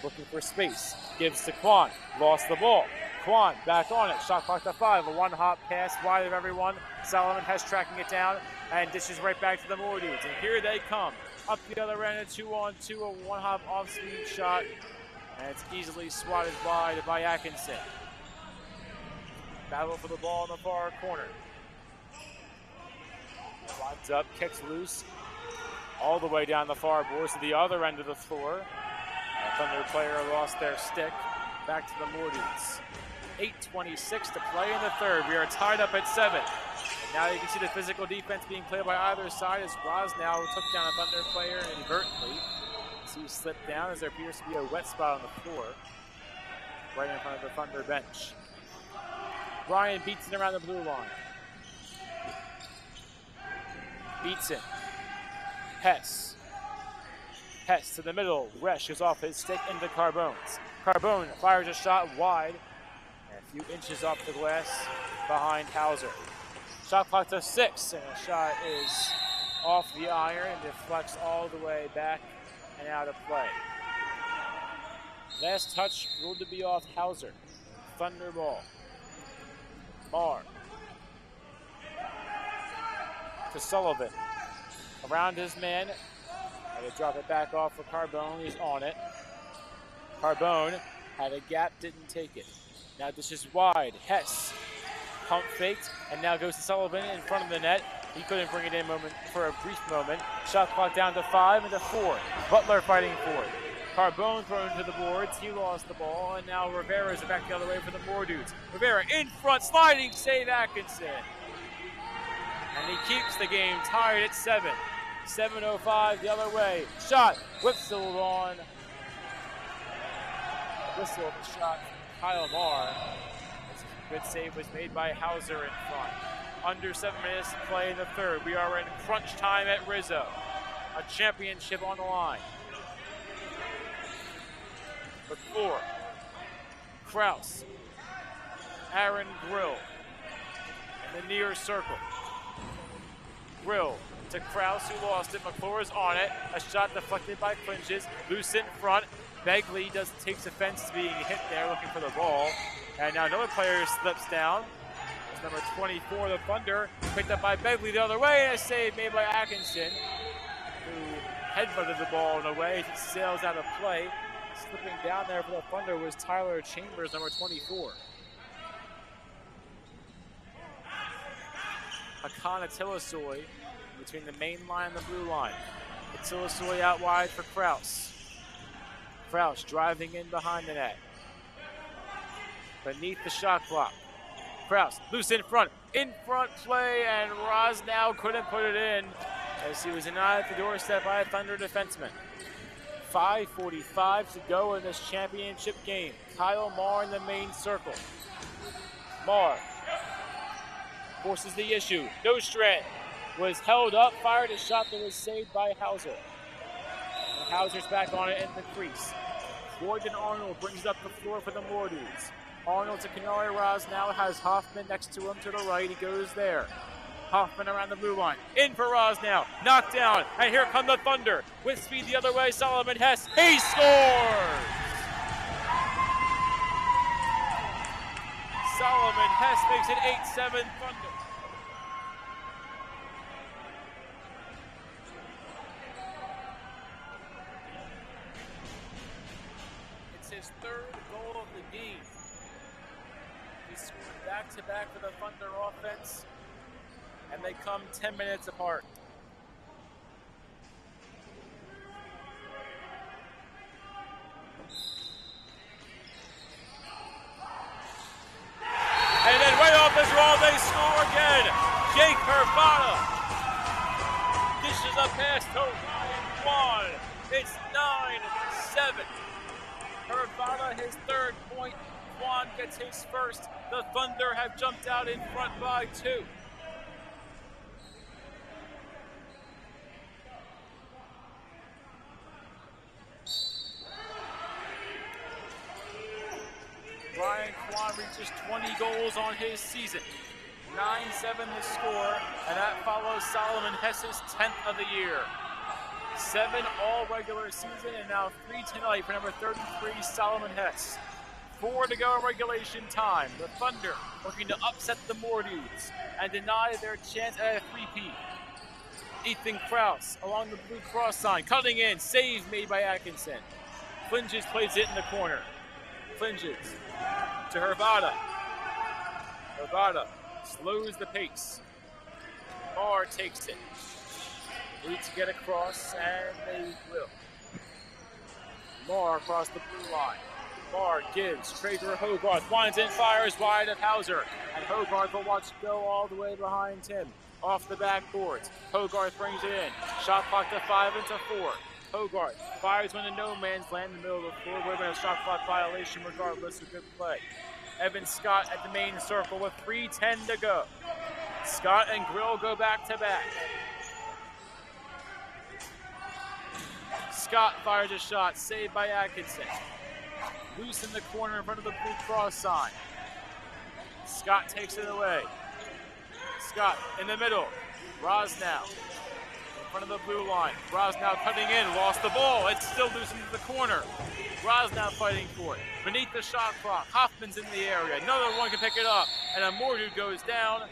Speaker 1: looking for space. Gives to Kwan. Lost the ball. Kwan back on it. Shot clock to 5. A one-hop pass wide of everyone. Sullivan has tracking it down and dishes right back to the Moore dudes. And here they come. Up the other end, a 2-on-2, a one-hop off-speed shot. And it's easily swatted wide by Atkinson. Battle for the ball in the far corner. Winds up, kicks loose. All the way down the far boards to the other end of the floor. A Thunder player lost their stick. Back to the Moore dudes. 8:26 to play in the third. We are tied up at 7. And now you can see the physical defense being played by either side as Roz now took down a Thunder player inadvertently. As he slipped down as there appears to be a wet spot on the floor right in front of the Thunder bench. Brian beats it around the blue line. Beats it. Hess. Hess to the middle. Resch is off his stick into Carbone's. Carbone fires a shot wide. A few inches off the glass behind Hauser. Shot clock to 6, and the shot is off the iron and deflects all the way back and out of play. Last touch ruled to be off Hauser. Thunder ball. Marr to Sullivan. Around his man. Had to drop it back off for Carbone. He's on it. Carbone had a gap, didn't take it. Now this is wide. Hess pump faked and now goes to Sullivan in front of the net. He couldn't bring it in for a brief moment. Shot clock down to 5 and to 4. Butler fighting for it. Carbone thrown to the boards. He lost the ball, and now Rivera's back the other way for the Moore dudes. Rivera in front, sliding save Atkinson. And he keeps the game tied at 7. 7:05 the other way. Shot whistled on. Whistle of the shot. Kyle Marr. A good save was made by Hauser in front. Under 7 minutes to play in the third. We are in crunch time at Rizzo. A championship on the line. With 4. Kraus. Aaron Grill. In the near circle. Grill to Kraus, who lost it. McClure's on it. A shot deflected by Clinches. Loose in front. Begley takes offense to being hit there, looking for the ball. And now another player slips down. It's number 24, the Thunder. Picked up by Begley the other way, and a save made by Atkinson, who headbutted the ball in a way as it sails out of play. Slipping down there for the Thunder was Tyler Chambers, number 24. Akana Tilasoy between the main line and the blue line. Tilasoy out wide for Kraus. Kraus driving in behind the net. Beneath the shot clock. Kraus loose in front play, and Rosnow couldn't put it in as he was denied at the doorstep by a Thunder defenseman. 5:45 to go in this championship game. Kyle Marr in the main circle. Marr forces the issue. Nostrand was held up, fired a shot that was saved by Hauser. And Hauser's back on it in the crease. Gordon Arnold brings up the floor for the Moore dudes. Arnold to Canary Rosnow, has Hoffman next to him to the right. He goes there. Hoffman around the blue line. In for Rosnow. Knocked down. And here come the Thunder. With speed the other way, Solomon Hess. He scores! Solomon Hess makes it 8-7 Thunder. It's his third goal of the game. He scored back-to-back for the Thunder offense, and they come 10 minutes apart. And then right off this roll, they score again. Jake Hervada dishes a pass to Ryan Kwan. It's 9-7. Hervada, his third point. Kwan gets his first. The Thunder have jumped out in front by 2. Ryan Kwan reaches 20 goals on his season. 9-7 the score, and that follows Solomon Hess's 10th of the year. 7 all regular season, and now 3 tonight for number 33, Solomon Hess. 4 to go in regulation time. The Thunder looking to upset the Moore dudes and deny their chance at a three-peat. Ethan Kraus along the blue cross line, cutting in, save made by Atkinson. Flinges plays it in the corner. Flinges to Hervada. Hervada slows the pace. Marr takes it. Need to get across, and they will. Marr across the blue line. Marr gives. Traeger Hogarth winds and fires wide of Hauser. And Hogarth will watch go all the way behind him. Off the backboards. Hogarth brings it in. Shot clock to 5 and to 4. Hogarth fires when the no man's land in the middle of the floor. Would have been a shot clock violation regardless of good play. Evan Scott at the main circle with 3:10 to go. Scott and Grill go back to back. Scott fires a shot, saved by Atkinson. Loose in the corner in front of the blue cross sign. Scott takes it away. Scott in the middle. Rosnow in front of the blue line. Rosnow cutting in, lost the ball. It's still loose into the corner. Rosnow fighting for it. Beneath the shot clock, Hoffman's in the area. Another one can pick it up. and a Mordu goes down.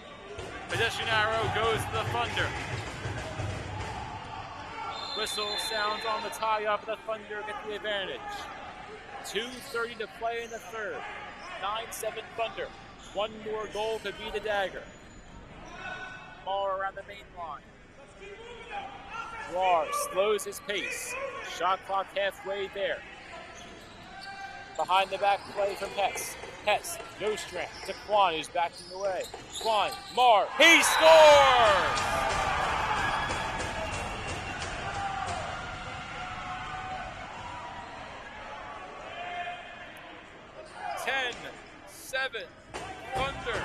Speaker 1: Pedestrian arrow goes to the Thunder. Whistle sounds on the tie-up, the Thunder get the advantage. 2:30 to play in the third. 9-7 Thunder. One more goal could be the dagger. Ball around the main line. Rar slows his pace. Shot clock halfway there. Behind the back play from Hess. Hess, no strength to Kwan, who's backing away. Kwan, Mar, he scores! Seven, Thunder.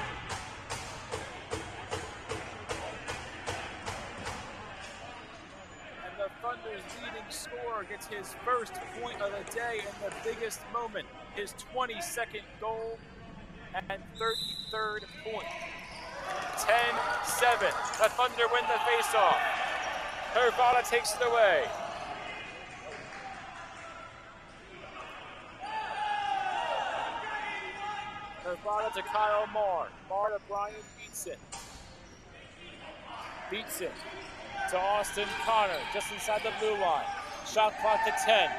Speaker 1: And the Thunder's leading scorer gets his first point of the day in the biggest moment, his 22nd goal and 33rd point. 10-7. The Thunder win the faceoff. Hervada takes it away. Hervada to Kyle Marr. Marr to Brian Beatson. Beatson to Austin Connor, just inside the blue line. Shot clock to 10.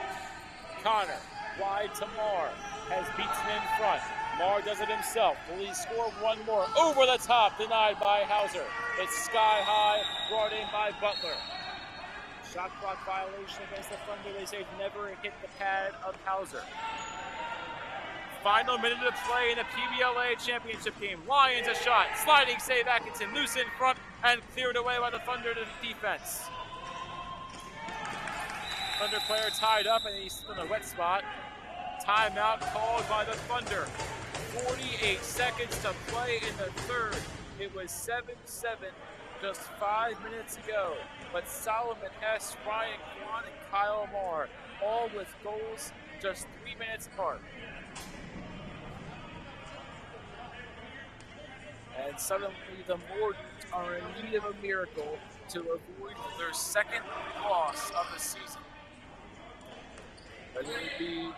Speaker 1: Connor, wide to Marr. Has Beatson in front. Marr does it himself. Will he score one more? Over the top, denied by Hauser. It's sky high, brought in by Butler. Shot clock violation against the Thunder. They say never hit the pad of Hauser. Final minute of play in the PBLA championship game. Lions a shot. Sliding save Atkinson. Loose in front and cleared away by the Thunder to the defense. Thunder player tied up and he's in a wet spot. Timeout called by the Thunder. 48 seconds to play in the third. It was 7-7 just 5 minutes ago. But Solomon Hess, Ryan Kwan, and Kyle Marr, all with goals just 3 minutes apart. And suddenly the Mordants are in need of a miracle to avoid their second loss of the season. But it would be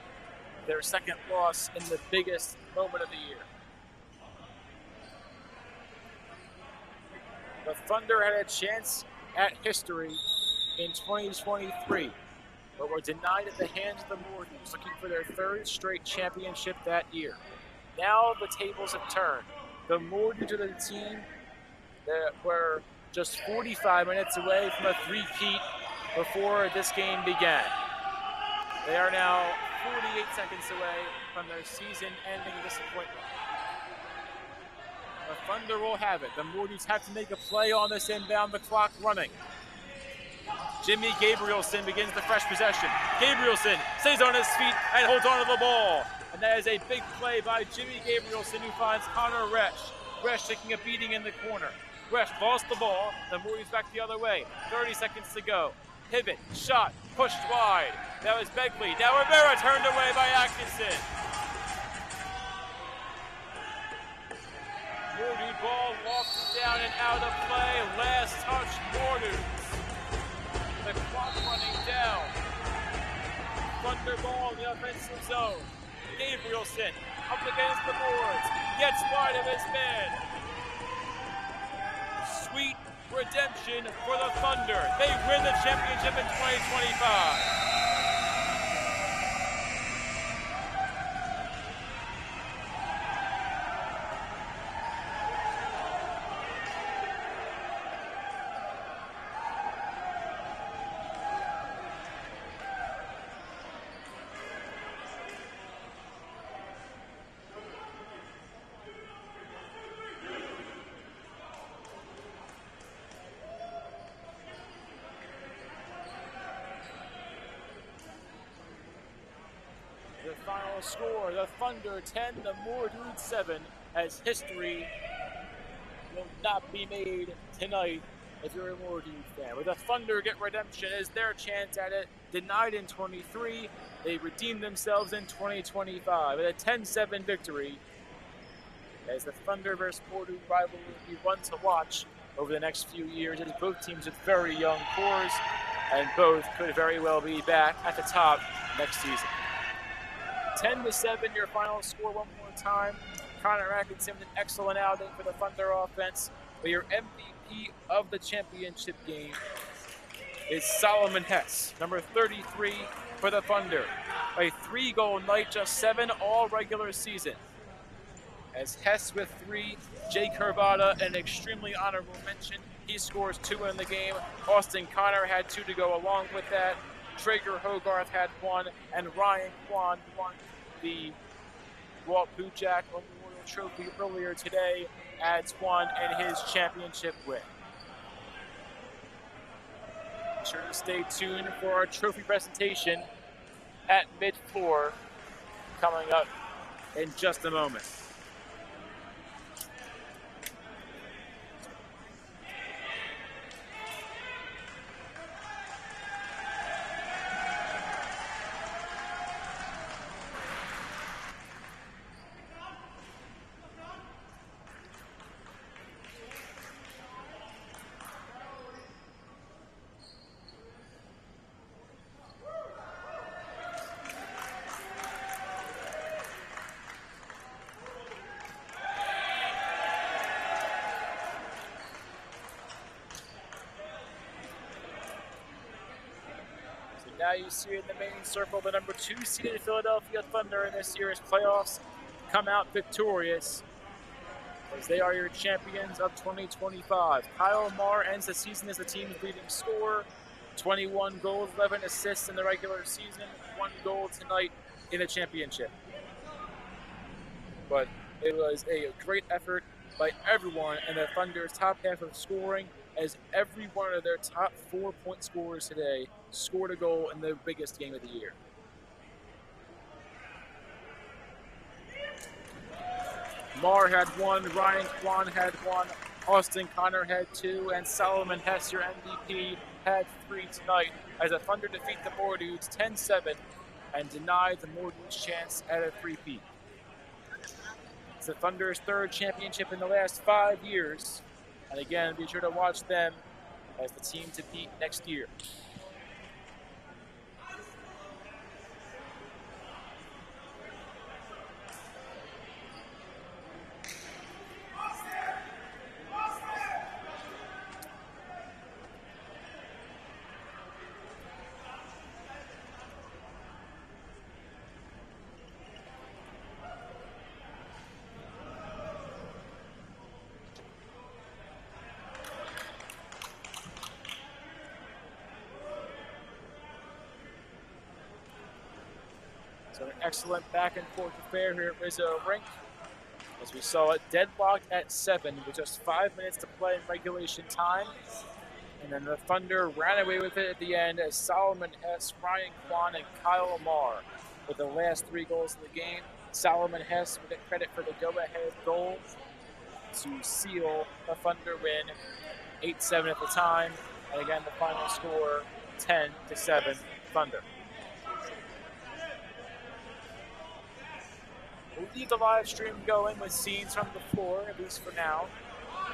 Speaker 1: their second loss in the biggest moment of the year. The Thunder had a chance at history in 2023, but were denied at the hands of the Mordants, looking for their third straight championship that year. Now the tables have turned. The Mordants are the team that were just 45 minutes away from a three-peat before this game began. They are now 48 seconds away from their season-ending disappointment. The Thunder will have it. The Mordants have to make a play on this inbound, the clock running. Jimmy Gabrielson begins the fresh possession. Gabrielson stays on his feet and holds on to the ball. And that is a big play by Jimmy Gabrielson, who finds Connor Resch. Resch taking a beating in the corner. Resch lost the ball. The Mordants back the other way. 30 seconds to go. Pivot, shot, pushed wide. That was Begley. Now Rivera turned away by Atkinson. Mordu ball walked down and out of play. Last touch, Mordu. The clock running down. Thunder ball in the offensive zone. Gabrielson up against the boards. Gets wide of his man. Sweet redemption for the Thunder. They win the championship in 2025. The final score, the Thunder 10, the Mordants 7, as history will not be made tonight if you're a Mordants fan. But the Thunder get redemption as their chance at it, denied in 23, they redeemed themselves in 2025 with a 10-7 victory, as the Thunder versus Mordants rivalry will be one to watch over the next few years, as both teams with very young cores, and both could very well be back at the top next season. 10-7, your final score one more time. Connor Atkinson with an excellent outing for the Thunder offense. But your MVP of the championship game is Solomon Hess, number 33 for the Thunder. A 3-goal night, just 7 all regular season. As Hess with 3, Jake Hervada, an extremely honorable mention. He scores 2 in the game. Austin Connor had 2 to go along with that. Traeger Hogarth had 1, and Ryan Kwan won the Walt Bujak Memorial Trophy earlier today, adds 1 in his championship win. Be sure to stay tuned for our trophy presentation at mid-floor coming up in just a moment. Now you see in the main circle the number 2 seeded Philadelphia Thunder in this year's playoffs come out victorious as they are your champions of 2025. Kyle Marr ends the season as the team's leading scorer. 21 goals, 11 assists in the regular season, 1 goal tonight in the championship. But it was a great effort by everyone in the Thunder's top half of scoring, as every one of their top 4-point scorers today scored a goal in the biggest game of the year. Marr had 1, Ryan Kwan had 1, Austin Connor had 2, and Solomon Hess, your MVP, had 3 tonight as the Thunder defeat the Mordudes 10-7 and deny the Mordudes' chance at a three-peat. It's the Thunder's 3rd championship in the last 5 years. And again, be sure to watch them as the team to beat next year. So an excellent back and forth affair here at Rizzo Rink, as we saw it deadlocked at 7 with just 5 minutes to play in regulation time. And then the Thunder ran away with it at the end as Solomon Hess, Ryan Kwan, and Kyle Marr with the last 3 goals of the game. Solomon Hess with credit for the go-ahead goal to seal the Thunder win 8-7 at the time. And again, the final score 10-7 Thunder. We'll leave the live stream going with scenes from the floor, at least for now.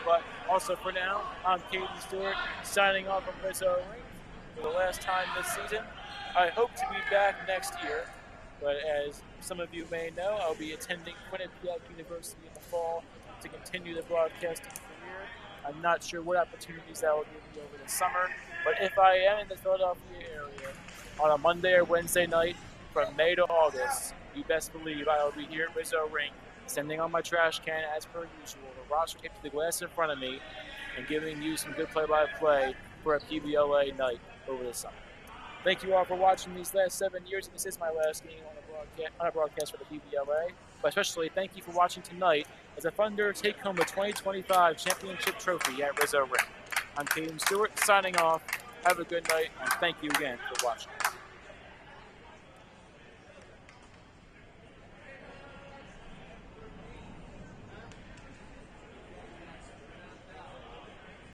Speaker 1: But also for now, I'm Caden Stewart, signing off from Rizzo Rink for the last time this season. I hope to be back next year, but as some of you may know, I'll be attending Quinnipiac University in the fall to continue the broadcasting career. I'm not sure what opportunities that will give me over the summer, but if I am in the Philadelphia area on a Monday or Wednesday night from May to August, you best believe I will be here at Rizzo Rink, sending on my trash can as per usual, the roster taped to the glass in front of me, and giving you some good play-by-play for a PBLA night over the summer. Thank you all for watching these last 7 years, and this is my last game on a broadcast for the PBLA. But especially thank you for watching tonight as the Thunder take home the 2025 championship trophy at Rizzo Rink. I'm Caden Stewart, signing off. Have a good night, and thank you again for watching.